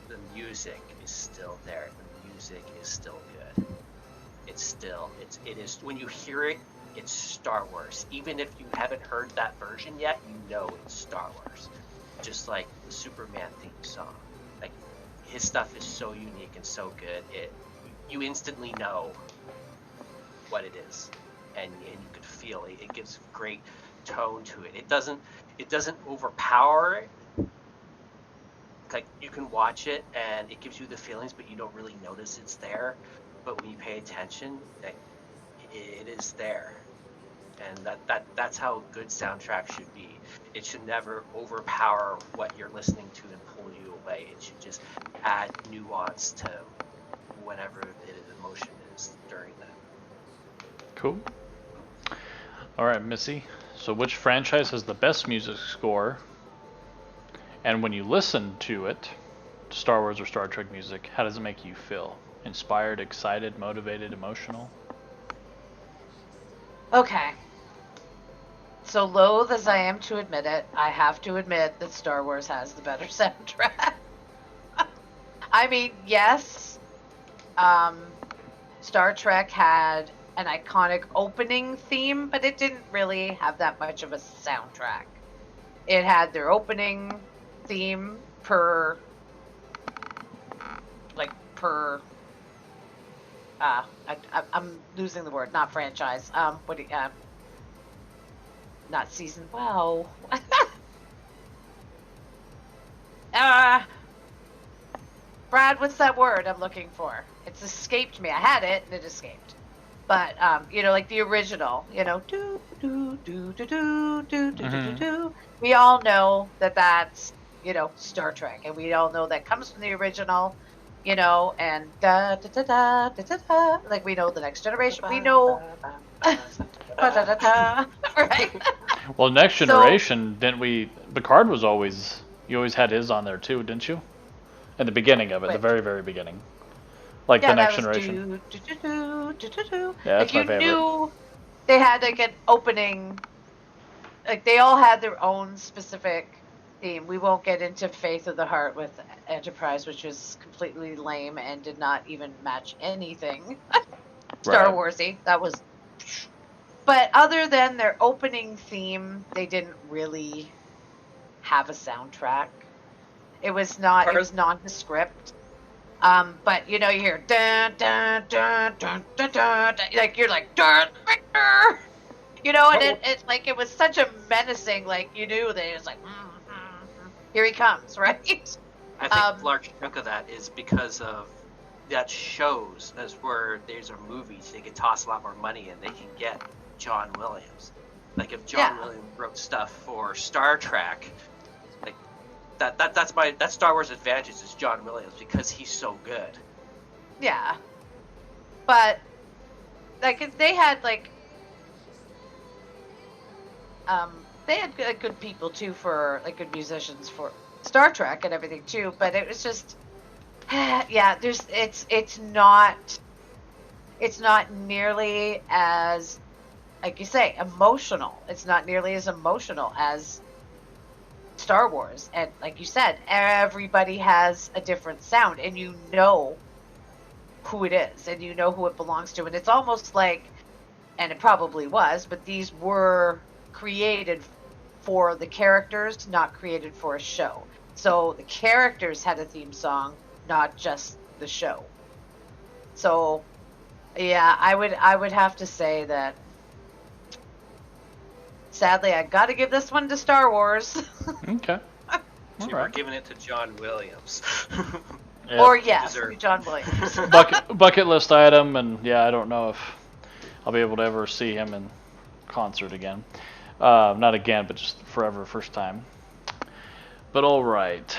the music is still there. The music is still good. it's still, it is, when you hear it, it's Star Wars. Even if you haven't heard that version yet, you know it's Star Wars. Just like the Superman theme song. Like, his stuff is so unique and so good. You instantly know what it is, and you can feel it. It gives great tone to it. It doesn't overpower it. Like, you can watch it and it gives you the feelings, but you don't really notice it's there. But when you pay attention, like, it is there. And that's how a good soundtrack should be. It should never overpower what you're listening to and pull you away. It should just add nuance to whatever emotion is during that. Cool. All right, Missy. So which franchise has the best music score? And when you listen to it, Star Wars or Star Trek music, how does it make you feel? Inspired, excited, motivated, emotional? Okay. So loath as I am to admit it, I have to admit that Star Wars has the better soundtrack. I mean, yes, Star Trek had an iconic opening theme, but it didn't really have that much of a soundtrack. It had their opening theme per I'm losing the word, not franchise. Not season. Wow. Brad, what's that word I'm looking for? It's escaped me. I had it and it escaped. But like the original, do do do do do do do do do. We all know that that's Star Trek, and we all know that comes from the original. And da da da da da da da. Like, we know the Next Generation. We know. Right. Well, Next Generation, didn't we? Picard was always. You always had his on there too, didn't you? In the beginning of it, the very, very beginning. Like the Next Generation. Yeah, that's my favorite. You knew they had like an opening. Like, they all had their own specific theme. We won't get into Faith of the Heart with Enterprise, which was completely lame and did not even match anything Star Warsy. That was. But other than their opening theme, they didn't really have a soundtrack. It was nondescript. But you hear dun dun dun dun dun dun, like, you're like dun, and it was such a menacing, like, you knew that it was like here he comes, right? I think a large chunk of that is because of that shows as where there's are movies they could toss a lot more money and they can get John Williams. Like, if John Williams wrote stuff for Star Trek, like that's Star Wars advantages is John Williams, because he's so good. Yeah. But like, if they had they had good people too, for like good musicians for Star Trek and everything too, but it was just it's not nearly as, like you say, emotional. It's not nearly as emotional as Star Wars. And like you said, everybody has a different sound, and you know who it is, and you know who it belongs to. And it's almost like, and it probably was, but these were created for the characters, not created for a show. So the characters had a theme song, not just the show. So yeah, I would have to say that, sadly, I got to give this one to Star Wars. Okay. So we're giving it to John Williams. Yeah. Or yes, John Williams. bucket list item, and yeah, I don't know if I'll be able to ever see him in concert again. Not again, but just forever, first time. But all right.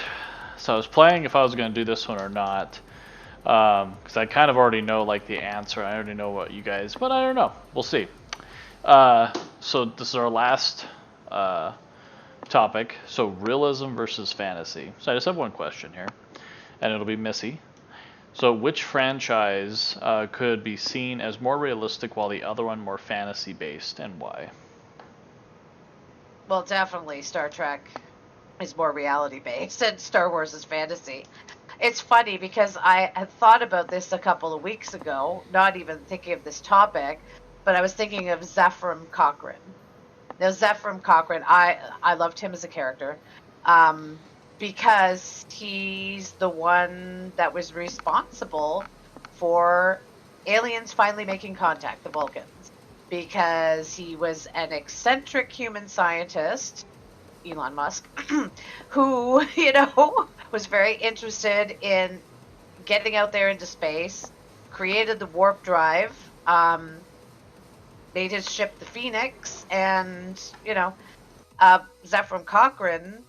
So I was playing if I was going to do this one or not, because I kind of already know like the answer. I already know what you guys, but I don't know. We'll see. So this is our last topic. So realism versus fantasy. So I just have one question here, and it'll be Missy. So which franchise could be seen as more realistic while the other one more fantasy based, and why? Well, definitely Star Trek is more reality based and Star Wars is fantasy. it's funny because I had thought about this a couple of weeks ago, not even thinking of this topic, but I was thinking of Zaphram Cochrane. Now, Zaphram Cochrane, I loved him as a character, because he's the one that was responsible for aliens finally making contact, the Vulcans, because he was an eccentric human scientist, Elon Musk, who, was very interested in getting out there into space, created the warp drive, made his ship the Phoenix, and, Zaphram Cochrane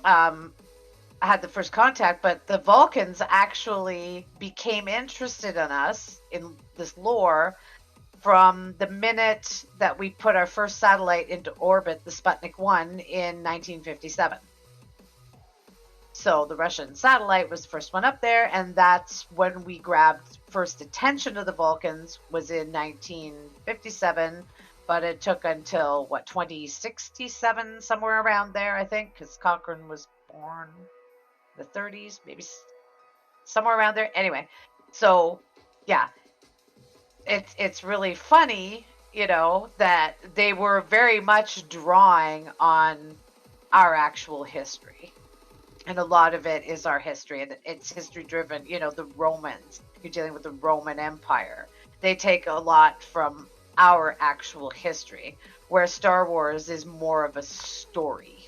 had the first contact, but the Vulcans actually became interested in us, in this lore, from the minute that we put our first satellite into orbit, the Sputnik 1, in 1957. So the Russian satellite was the first one up there, and that's when we grabbed first attention of the Vulcans, was in 1957, but it took until, 2067, somewhere around there, I think, because Cochrane was born in the 30s, maybe somewhere around there. Anyway, so, yeah. It's really funny, that they were very much drawing on our actual history. And a lot of it is our history, and it's history driven. The Romans, you're dealing with the Roman Empire. They take a lot from our actual history, where Star Wars is more of a story.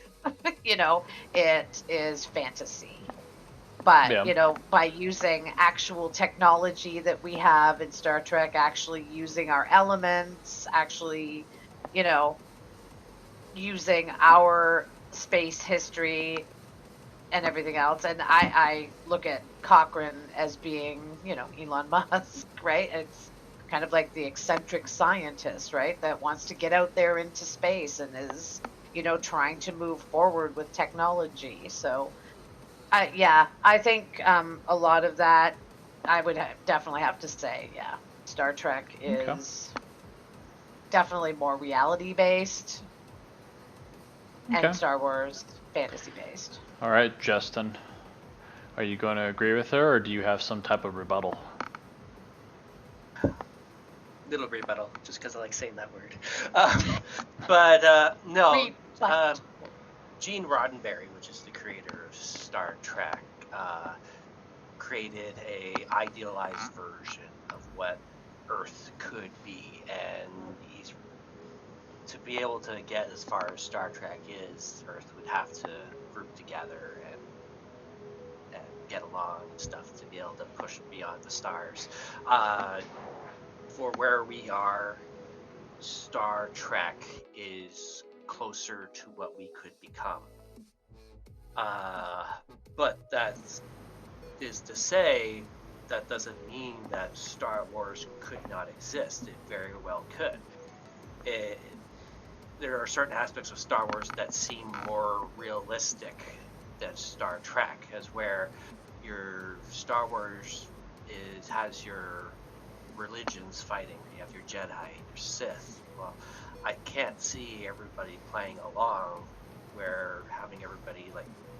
It is fantasy. But, Yeah. by using actual technology that we have in Star Trek, actually using our elements, actually, using our space history and everything else. And I look at Cochrane as being, Elon Musk, right? It's kind of like the eccentric scientist, right? That wants to get out there into space and is, trying to move forward with technology. So, I think a lot of that, I would definitely have to say, Star Trek is definitely more reality-based, and Star Wars fantasy-based. All right, Justin. Are you going to agree with her, or do you have some type of rebuttal? Little rebuttal, just because I like saying that word. No. Gene Roddenberry, which is the creator of Star Trek, created a idealized version of what Earth could be, and to be able to get as far as Star Trek is, Earth would have to group together and get along and stuff to be able to push beyond the stars. For where we are, Star Trek is closer to what we could become. But that is to say, that doesn't mean that Star Wars could not exist. It very well could. There are certain aspects of Star Wars that seem more realistic than Star Trek, as where your Star Wars has your religions fighting. You have your Jedi, your Sith. Well, I can't see everybody playing along where having everybody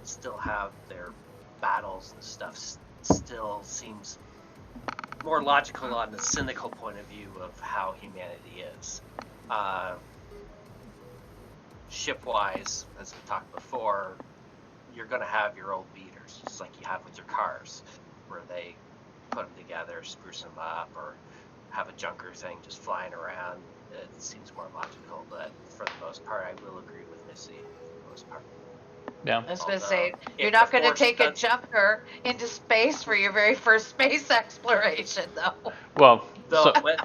still have their battles and stuff still seems more logical on the cynical point of view of how humanity is. Ship-wise, as we talked before, you're going to have your old beaters, just like you have with your cars, where they put them together, spruce them up, or have a junker thing just flying around. It seems more logical, but for the most part, I will agree with Missy for the most part. Yeah. I was going to say, you're not going to take a junker into space for your very first space exploration, though. Well,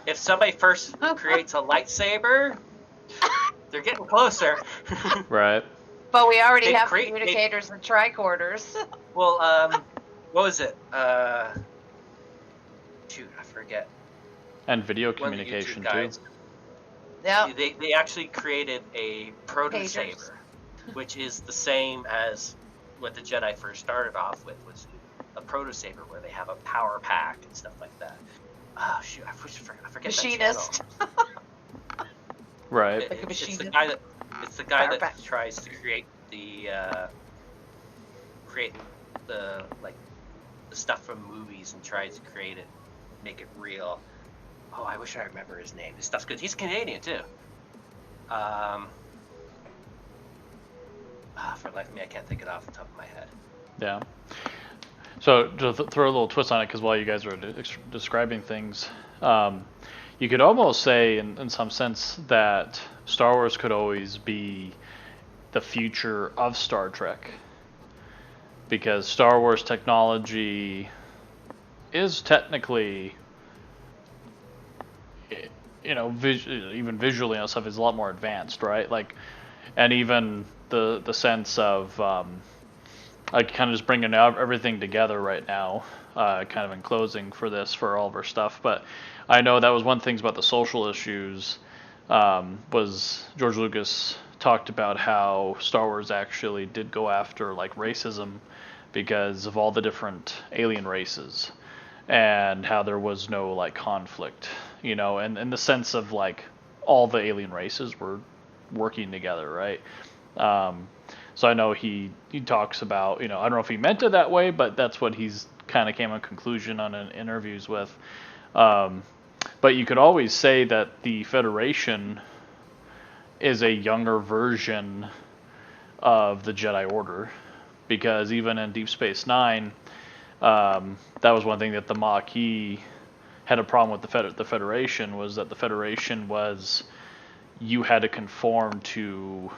if somebody first creates a lightsaber, they're getting closer. Right. But we already have communicators and tricorders. Well, what was it? Shoot, I forget. And video communication too. Yeah. They actually created a proto-saber, which is the same as what the Jedi first started off with, was a proto-saber where they have a power pack and stuff like that. Oh shoot, I forget Machinist. That right. It's the guy that tries to create the the stuff from movies and tries to create it, make it real. Oh, I wish I remember his name. His stuff's good. He's Canadian too. For the life of me, I can't think it off the top of my head. Yeah. So to throw a little twist on it, because while you guys are describing things, you could almost say, in some sense, that Star Wars could always be the future of Star Trek, because Star Wars technology is technically, even visually and stuff, is a lot more advanced, right? Like, and even the sense of like kind of just bringing everything together right now, kind of in closing for all of our stuff. But I know that was one thing about the social issues, was George Lucas talked about how Star Wars actually did go after like racism because of all the different alien races, and how there was no like conflict, and in the sense of like all the alien races were working together, right? So I know he talks about, I don't know if he meant it that way, but that's what he's kind of came to a conclusion on in interviews with. But you could always say that the Federation is a younger version of the Jedi Order, because even in Deep Space Nine, that was one thing that the Maquis had a problem with the Federation, was that the Federation was, you had to conform to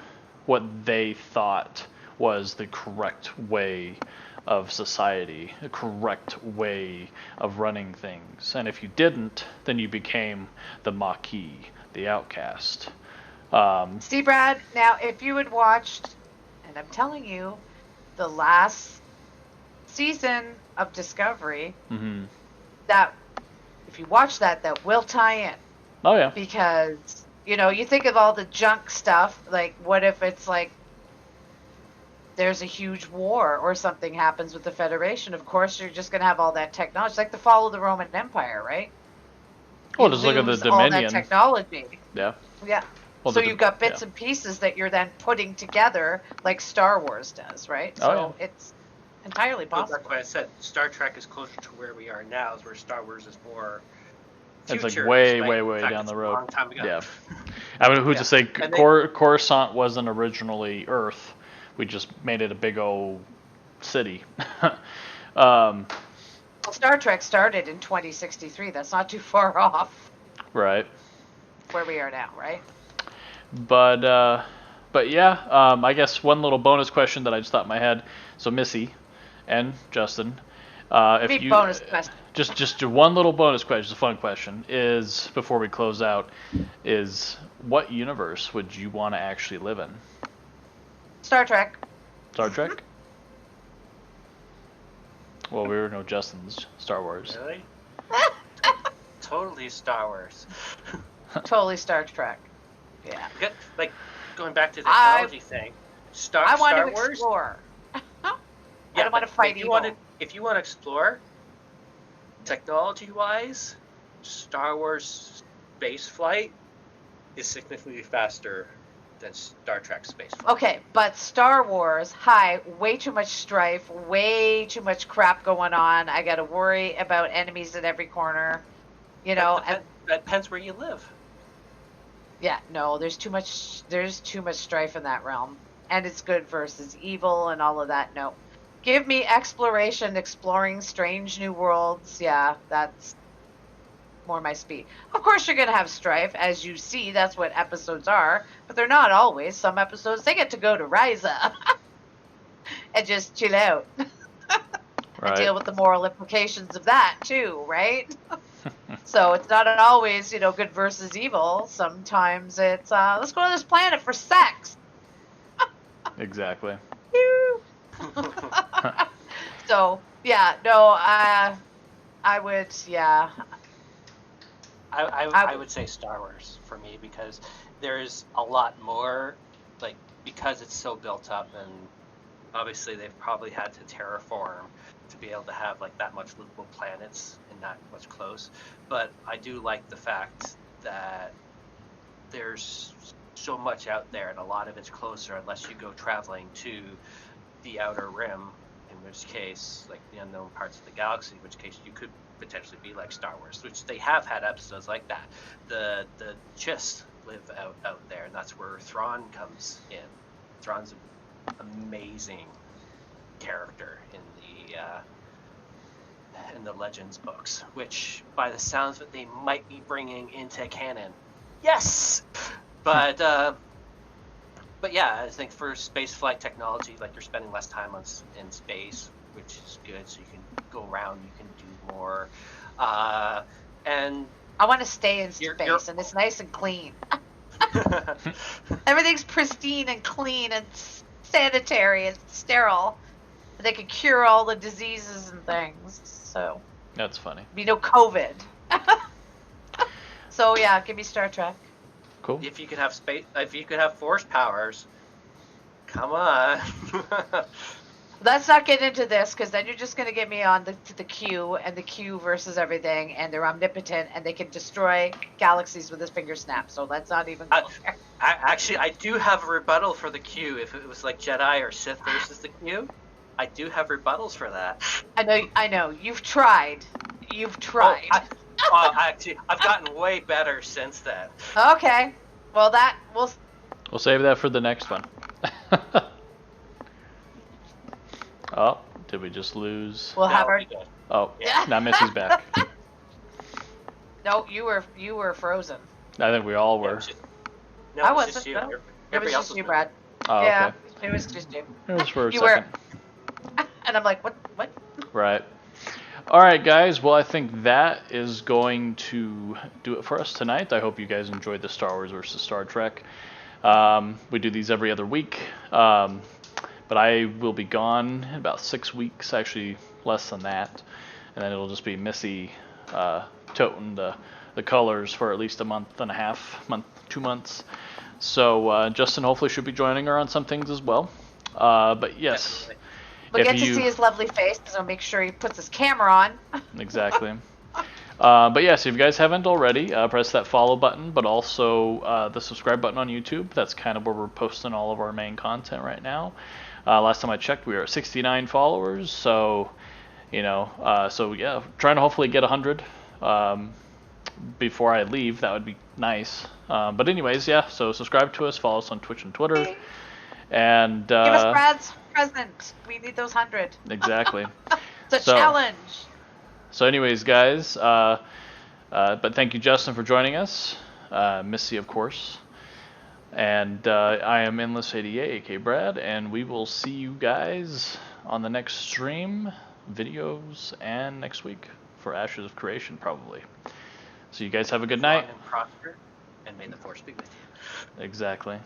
what they thought was the correct way of society, the correct way of running things. And if you didn't, then you became the Maquis, the outcast. See, Brad, now if you had watched, and I'm telling you, the last season of Discovery, that if you watch that will tie in. Oh, yeah. Because, you think of all the junk stuff, like what if it's like there's a huge war or something happens with the Federation? Of course, you're just going to have all that technology. It's like the fall of the Roman Empire, right? Well, just look at the Dominion. All that technology. Yeah. Yeah. Well, so you've got bits and pieces that you're then putting together like Star Wars does, right? So it's entirely possible. That's why I said Star Trek is closer to where we are now, is where Star Wars is more future. It's like way down the road. A long time ago. Yeah. I mean, who's to say Coruscant wasn't originally Earth? We just made it a big old city. Well, Star Trek started in 2063. That's not too far off. Right. Where we are now, right? But yeah, I guess one little bonus question that I just thought in my head. So Missy and Justin, if you bonus question. Just one little bonus question, just a fun question, is before we close out, is what universe would you want to actually live in? Star Trek. Star Trek? Well, we know Justin's Star Wars. Really? Totally Star Wars. Totally Star Trek. Yeah. Good. Like, going back to the technology thing, I want Star to Wars, explore. I don't want to fight evil. If you want to explore, technology-wise, Star Wars space flight is significantly faster than Star Trek space flight. Okay, but Star Wars, way too much strife, way too much crap going on. I got to worry about enemies at every corner, That depends where you live. Yeah, no, there's too much strife in that realm. And it's good versus evil and all of that. No. Give me exploration, exploring strange new worlds. Yeah, that's more my speed. Of course you're going to have strife, as you see. That's what episodes are. But they're not always. Some episodes, they get to go to Ryza and just chill out. And deal with the moral implications of that, too, right? So it's not always, good versus evil. Sometimes it's, let's go to this planet for sex. Exactly. So, yeah, no, I would, yeah. I would say Star Wars for me, because there's a lot more, like, because it's so built up, and obviously they've probably had to terraform to be able to have like that much livable planets and not much close. But I do like the fact that there's so much out there, and a lot of it's closer unless you go traveling to the outer rim in which case, like the unknown parts of the galaxy, in which case you could potentially be like Star Wars, which they have had episodes like that. The Chiss live out there, and that's where Thrawn comes in. Thrawn's an amazing character in the Legends books, which by the sounds of it they might be bringing into canon. Yes, but yeah, I think for space flight technology, like you're spending less time in space, which is good. So you can go around, you can do more, and I want to stay in space, You're- and it's nice and clean. Everything's pristine and clean and sanitary and sterile. They can cure all the diseases and things. So, That's funny. be no COVID. So yeah, give me Star Trek. Cool. if you could have force powers, come on. Let's not get into this, because then you're just going to get me on to the Q and the Q versus everything, and they're omnipotent and they can destroy galaxies with his finger snap. So let's not even go there. Actually, I do have a rebuttal for the Q. If it was like Jedi or Sith versus the Q, I do have rebuttals for that. I know. You've tried. Actually, I've gotten way better since then. Okay. Well, We'll save that for the next one. Oh, did we just lose? we'll have No, our. we did. Oh, Yeah. now Missy's back. No, you were frozen. I think we all were. No, I it was wasn't. just you. No. Everybody It was else just you, was Brad. Oh, Yeah, okay. it was just you. It was for a You were- second. And I'm like, what? Right. All right, guys. Well, I think that is going to do it for us tonight. I hope you guys enjoyed the Star Wars versus Star Trek. We do these every other week. But I will be gone in about 6 weeks, actually less than that. And then it'll just be Missy toting the colors for at least a month and a half, 2 months. So Justin hopefully should be joining her on some things as well. But yes. Definitely. We'll If get to you- see his lovely face, so make sure he puts his camera on. Exactly. But yes, if you guys haven't already, press that follow button, but also the subscribe button on YouTube. That's kind of where we're posting all of our main content right now. Last time I checked, we were at 69 followers. So, so yeah, trying to hopefully get 100 before I leave. That would be nice. But anyways, yeah. So subscribe to us, follow us on Twitch and Twitter, and Give us Brad's present. We need those 100. exactly. It's a challenge. So anyways, guys, but thank you, Justin, for joining us. Missy, of course. And I am Endless88, aka Brad, and we will see you guys on the next stream, videos, and next week for Ashes of Creation, probably. So you guys have a good night. Long and prosper, and may the force be with you. Exactly.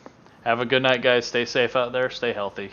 Have a good night, guys. Stay safe out there. Stay healthy.